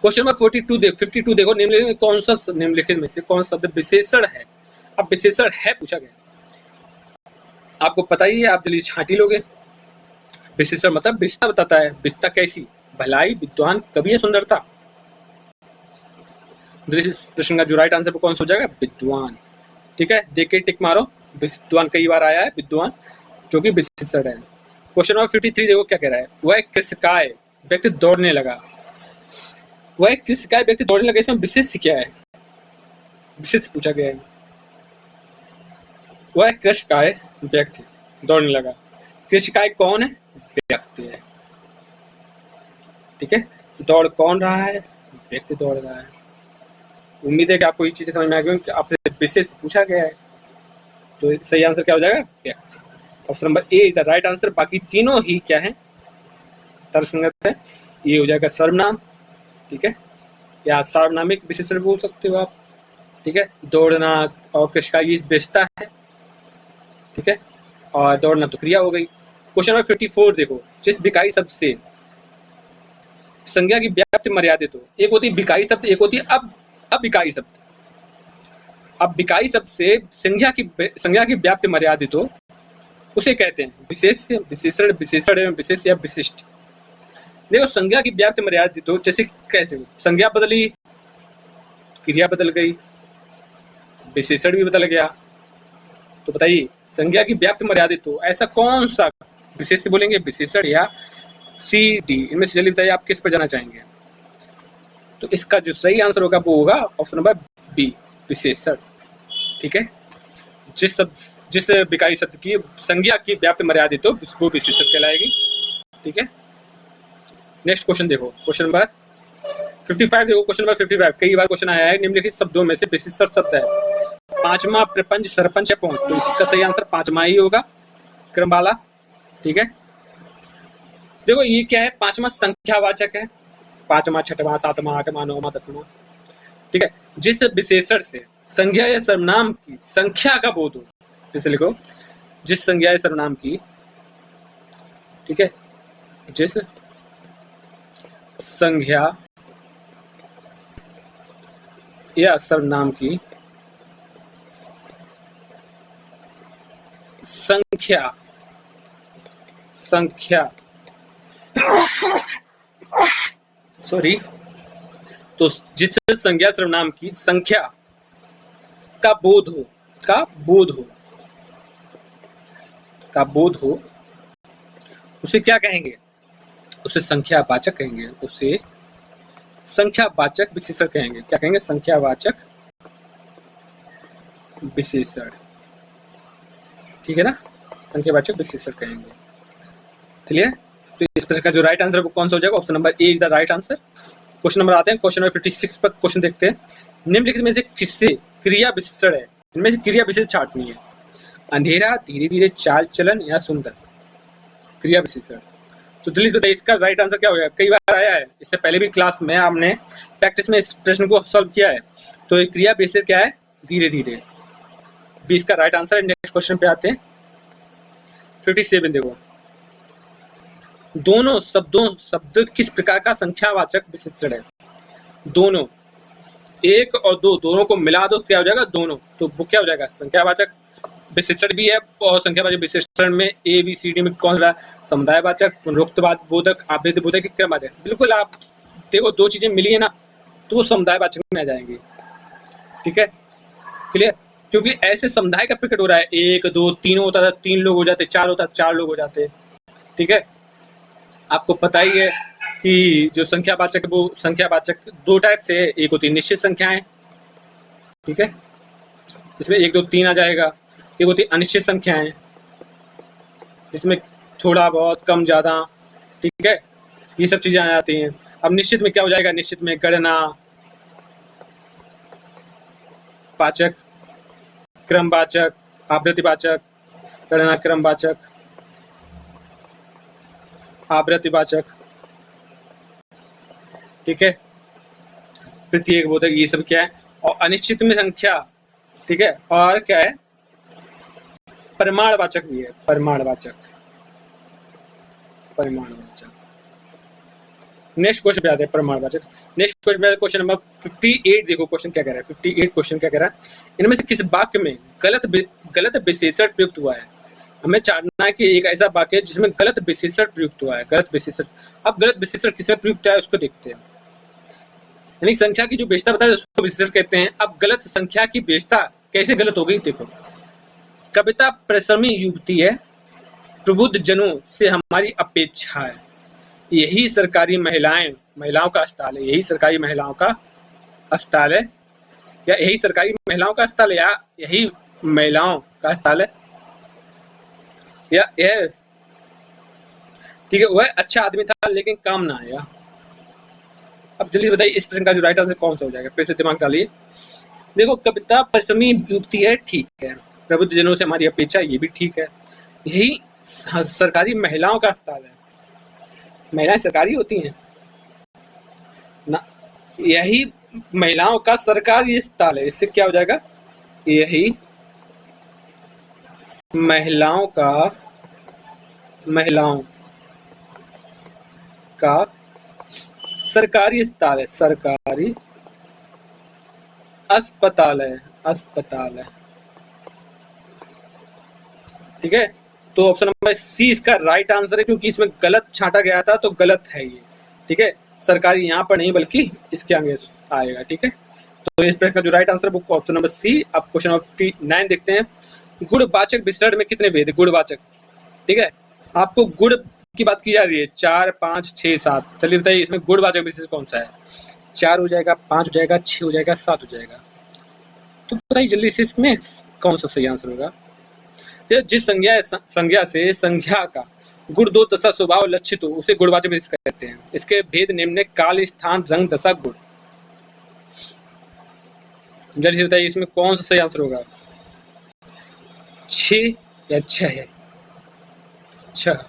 क्वेश्चन नंबर 52 देखो, निम्नलिखित में कौन सा निम्नलिखित में से कौन सा शब्द विशेषण है? अब विशेषण है पूछा गया। आपको पता ही है, आप जल्दी छांटी लोगे। विशेषण मतलब विशेषता बताता है। विशेषता कैसी? भलाई, विद्वान, कवि या सुंदरता। प्रश्न का जो राइट आंसर कौन सा हो जाएगा? विद्वान। ठीक है, देख के टिक मारो। विद्वान कई बार आया है, विद्वान जो कि विशेषण है। क्वेश्चन नंबर 53 देखो क्या कह रहा है। वह कृषकाय व्यक्ति दौड़ने लगा। वह कृषकाय व्यक्ति दौड़ने लगा, इसमें विशेष क्या है? विशेष पूछा गया है। वह कृषकाय व्यक्ति दौड़ने लगा। कृषकाय कौन है? व्यक्ति है। ठीक है, दौड़ कौन रहा है? व्यक्ति दौड़ रहा है। उम्मीद है कि आपको ये चीजें समझ में आ गई कि आपसे विशेष पूछा गया है, तो सही आंसर क्या हो जाएगा? व्यक्ति। Option number A is the right answer. बाकी तीनों ही क्या है? तर्कसंगत है। ये हो जाएगा सर्वनाम, ठीक है, या सार्वनामिक विशेषण बोल सकते हो आप। ठीक है, दौड़ना और कृषकाय ये विशेषता है। ठीक है, और दौड़ना तो क्रिया हो गई। क्वेश्चन नंबर 54 देखो। जिस विकाई शब्द से संज्ञा की व्याप्ति मर्यादित हो, एक होती है विकाई शब्द, एक होती है अविकाई शब्द। अब विकाई शब्द से संज्ञा की व्याप्ति मर्यादित हो, उसे कहते हैं विशेष, विशेषण, विशेषण एवं विशेष या विशिष्ट। देखो, संज्ञा की व्याप्ति मर्यादित हो, जैसे कैसे? संज्ञा बदली, क्रिया बदल गई, विशेषण भी बदल गया, तो बताइए संज्ञा की व्याप्ति मर्यादित हो, ऐसा कौन सा विशेष बोलेंगे? विशेषण या सी डी? इनमें से जल्दी बताइए आप किस पर जाना चाहेंगे। तो इसका जो सही आंसर होगा वो होगा ऑप्शन नंबर बी, विशेषण। ठीक है, जिस विकाई शब्द की संज्ञा की व्याप्ति मर्यादित हो, वो विशेषण कहलाएगी। ठीक है, नेक्स्ट क्वेश्चन देखो। क्वेश्चन नंबर 55 देखो। क्वेश्चन नंबर 55 कई बार क्वेश्चन आया है। निम्नलिखित शब्दों में से विशेषण शब्द है पांचवा, प्रपंच, सरपंच या पहुंच। तो इसका सही आंसर पांचवा ही होगा, क्रम वाला। ठीक है, देखो ये क्या है? पांचवा संख्यावाचक है। पांचवा, छठवां, सातवां, आठवां, नौवां, दसवां। ठीक है, जिस विशेषण से संज्ञा या सर्वनाम की संख्या का बोध हो, जैसे लिखो जिस संज्ञा या सर्वनाम की, ठीक है, जिस संज्ञा या सर्वनाम की संख्या सॉरी, तो जिस संज्ञा सर्वनाम की संख्या का बोध हो, उसे क्या कहेंगे? उसे संख्यावाचक कहेंगे। उसे संख्यावाचक विशेषण कहेंगे। क्या कहेंगे? संख्यावाचक विशेषण। ठीक है ना, संख्यावाचक विशेषण कहेंगे। क्लियर? तो इस प्रश्न का जो राइट आंसर वो कौन सा हो जाएगा? Option number A is the right answer. Question number आते हैं। क्वेश्चन नंबर 56 पर क्वेश्चन देखते हैं। निम्नलिखित में से किससे क्रिया विशेषण है? इनमें से क्रिया विशेषण छांटनी है। अंधेरा, धीरे धीरे, चाल चलन या सुंदर। क्रिया विशेषण। तो जल्दी बताइए इसका राइट आंसर क्या होगा? कई बार आया है, इससे पहले भी क्लास में हमने प्रैक्टिस में इस प्रश्न को सॉल्व किया है। तो ये क्रिया विशेषण क्या है? धीरे धीरे। भी इसका राइट आंसर है। नेक्स्ट क्वेश्चन पे आते हैं। 57 देखो। दोनों शब्द किस प्रकार का संख्यावाचक विशेषण है? दोनों, एक और दो, दोनों को मिला दो, क्या हो जाएगा? दोनों। तो वो क्या हो जाएगा? संख्यावाचक विशेषण भी है। और संख्यावाचक विशेषण में ए बी सी डी में कौन सा? समुदायवाचक, पुनरुक्तवाद बोधक, आवेद्य बोधक, क्रमवाचक। बिल्कुल, आप देखो दो चीजें मिली है ना, तो वो समुदायवाचक में आ जाएंगे। ठीक है, क्लियर? क्योंकि ऐसे समुदाय का प्रकट हो रहा है। एक, दो, तीन होता था, तीन लोग हो जाते, चार होता, चार लोग हो जाते। ठीक है, आपको पता ही है कि जो संख्यावाचक, वो संख्यावाचक दो टाइप से है। एक होती है निश्चित संख्याएं, ठीक है, इसमें 1, 2, 3 आ जाएगा। एक होती है अनिश्चित संख्याएं, इसमें थोड़ा बहुत, कम ज्यादा, ठीक है, ये सब चीजें आ जाती हैं। अब निश्चित में क्या हो जाएगा? निश्चित में गणना वाचक, क्रमवाचक, आवृत्तिवाचक, गणना क्रमवाचक, आवृत्तिवाचक, ठीक है, प्रत्येक बोधक, ये सब क्या है? और अनिश्चित में संख्या, ठीक है, और क्या है? परिमाणवाचक भी है। परिमाणवाचक। नेक्स्ट क्वेश्चन पे आते हैं। परिमाणवाचक। नेक्स्ट क्वेश्चन पे क्वेश्चन नंबर 58 देखो। क्वेश्चन क्या कह रहा है? 58 क्वेश्चन क्या कह रहा है? इनमें से किस वाक्य में गलत विशेषण प्रयुक्त हुआ है? हमें जानना है कि एक ऐसा वाक्य जिसमें गलत विशेषण प्रयुक्त हुआ है। गलत विशेषण, अब गलत विशेषण किसमें प्रयुक्त है उसको देखते हैं। यानी संख्या की जो विशेषता बताए उसको विशेषण कहते हैं। अब गलत संख्या की विशेषता कैसे गलत हो गई देखो। कविता परिश्रमी युवती है, प्रबुद्ध जनों से हमारी अपेक्षा है, यही सरकारी महिलाओं का अस्पताल है, यही सरकारी महिलाओं का अस्पताल है, या यही सरकारी महिलाओं का अस्पताल है, या यही महिलाओं का अस्पताल है, या यह ठीक है वह अच्छा आदमी था लेकिन काम ना आया। अब जल्दी बताइए इस प्रश्न का जो राइट आंसर कौन सा हो जाएगा, फिर से दिमाग डालिए। देखो कविता परिश्रमी युवती है, ठीक है, प्रबुद्ध जनों से हमारी अपेक्षा, ये भी ठीक है, यही सरकारी महिलाओं का अस्पताल है, महिलाएं सरकारी होती हैं ना, यही महिलाओं का सरकारी अस्पताल है, इससे क्या हो जाएगा, यही महिलाओं का सरकारी अस्पताल है, सरकारी अस्पताल है, ठीक है। तो ऑप्शन नंबर सी इसका राइट आंसर है, क्योंकि इसमें गलत छांटा गया था तो गलत है ये, ठीक है। सरकारी यहाँ पर नहीं बल्कि इसके आगे आएगा, ठीक है। तो इस प्रश्न का जो राइट आंसर है वो ऑप्शन नंबर सी। अब क्वेश्चन नंबर 9 देखते हैं। गुणवाचक विशेषण में कितने भेद है, गुणवाचक, ठीक है, आपको गुण की बात की जा रही है, 4, 5, 6, 7, चलिए बताइए इसमें गुणवाचक विशेषण कौन सा है, 4 हो जाएगा, 5 हो जाएगा, 6 हो जाएगा, 7 हो जाएगा, तो बताइए जल्दी से इसमें कौन सा सही आंसर होगा। जिस संज्ञा से संज्ञा का गुण, दो, दशा, स्वभाव लक्षित हो उसे गुणवाचक विशेषण कहते हैं। इसके भेद निम्न है, काल, स्थान, रंग, दशा, गुण। जल्दी से बताइए इसमें कौन सा सही आंसर होगा, 6 या 6 है, 6,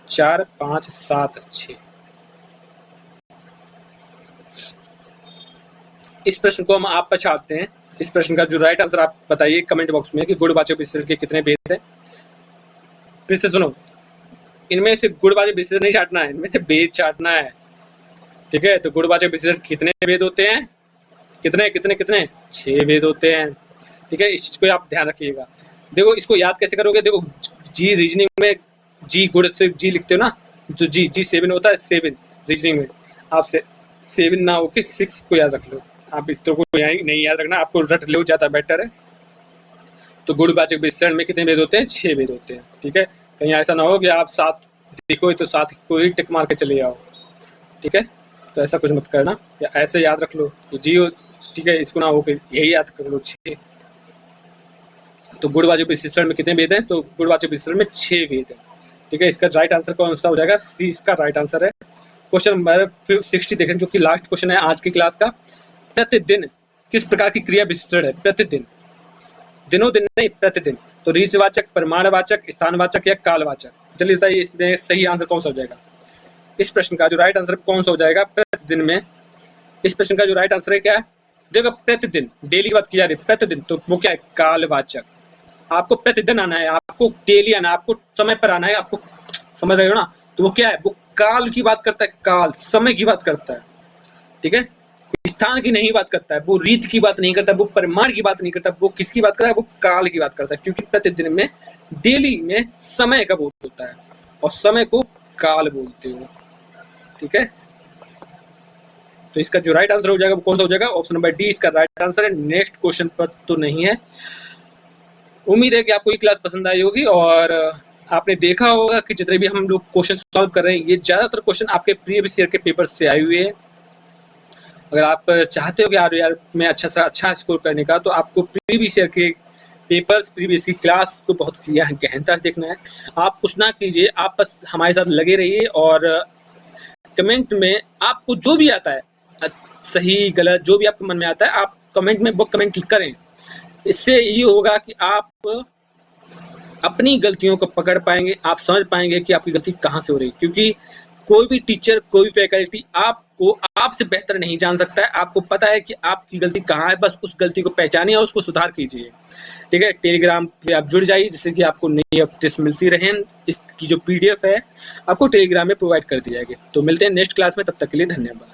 4, 5, 7, 6। इस प्रश्न को हम आप पर छापते हैं। इस प्रश्न का जो राइट आंसर आप बताइए कमेंट बॉक्स में कि गुणवाचक विशेषण के कितने भेद हैं। फिर से सुनो, इनमें से गुणवाचक विशेषण नहीं छाटना है, इनमें से भेद छाटना है, ठीक है। तो गुणवाचक विशेषण कितने भेद होते हैं, कितने कितने कितने 6 भेद होते हैं, ठीक है। इस चीज को आप ध्यान रखिएगा। देखो इसको याद कैसे करोगे, देखो जी रीजनिंग में जी गुण से जी लिखते हो ना, तो जी 7 होता है, 7 रीजनिंग में, आप 7 ना होके 6 को याद रख लो। आप इस तरह को नहीं याद रखना, आपको रट लो ज्यादा बेटर है। तो गुणवाचक विशेषण में कितने भेद होते हैं, 6 भेद होते हैं, ठीक है। कहीं ऐसा ना हो कि आप 7 देखो तो 7 को ही टिक मार के चले जाओ, ठीक है। तो ऐसा कुछ मत करना, या ऐसे याद रख लो कि जी हो, ठीक है, इसको ना हो कि यही याद कर लो 6। तो गुणवाचक विशेषण में कितने भेद हैं, तो गुणवाचक विशेषण में 6 भेद है, ठीक है। इसका राइट आंसर कौन सा हो जाएगा, सी इसका राइट आंसर है। क्वेश्चन नंबर 60 देखें, जो कि लास्ट क्वेश्चन है आज की क्लास का। प्रतिदिन किस प्रकार की क्रिया विशेषण है, प्रतिदिन, दिनों दिन नहीं, प्रतिदिन। तो रीचवाचक, परिमाणवाचक, स्थानवाचक या कालवाचक। चलिए बताइए इसमें सही आंसर कौन सा हो जाएगा। इस प्रश्न का जो राइट आंसर कौन सा हो जाएगा, प्रतिदिन में। इस प्रश्न का जो राइट आंसर है क्या है, देखो प्रतिदिन, डेली की बात की जा रही है, प्रतिदिन, तो वो क्या है, कालवाचक। आपको प्रतिदिन आना है, आपको डेली आना है, आपको समय पर आना है, आपको समझ रहे हो ना। तो वो क्या है, वो काल की बात करता है, काल, समय की बात करता है, ठीक है। स्थान की नहीं बात करता है, वो रीत की बात नहीं करता, वो परिमाण की बात नहीं करता, वो किसकी बात करता है, वो काल की बात करता है। क्योंकि प्रतिदिन में, डेली में समय का बोध होता है, और समय को काल बोलते हो, ठीक है। तो इसका जो राइट आंसर हो जाएगा वो कौन सा हो जाएगा, ऑप्शन नंबर डी इसका राइट आंसर है। नेक्स्ट क्वेश्चन पर तो नहीं है। उम्मीद है कि आपको ये क्लास पसंद आई होगी, और आपने देखा होगा कि जितने भी हम लोग क्वेश्चन सॉल्व कर रहे हैं, ये ज्यादातर क्वेश्चन आपके प्रीवियस ईयर के पेपर से आए हुए हैं। अगर आप चाहते हो कि यार मैं अच्छा से अच्छा स्कोर करने का, तो आपको प्रीवियस ईयर के पेपर्स, प्रीवियस की क्लास को बहुत गहनता से देखना है। आप कुछ ना कीजिए, आप बस हमारे साथ लगे रहिए, और कमेंट में आपको जो भी आता है, सही गलत जो भी आपके मन में आता है, आप कमेंट में वो कमेंट करें। इससे ये होगा कि आप अपनी गलतियों को पकड़ पाएंगे, आप समझ पाएंगे कि आपकी गलती कहाँ से हो रही है। क्योंकि कोई भी टीचर, कोई भी फैकल्टी आपको आपसे बेहतर नहीं जान सकता है। आपको पता है कि आपकी गलती कहाँ है, बस उस गलती को पहचानिए और उसको सुधार कीजिए, ठीक है। टेलीग्राम पे आप जुड़ जाइए, जिससे कि आपको नई अपडेट्स मिलती रहें। इसकी जो PDF है आपको टेलीग्राम में प्रोवाइड कर दी जाएगी। तो मिलते हैं नेक्स्ट क्लास में, तब तक के लिए धन्यवाद।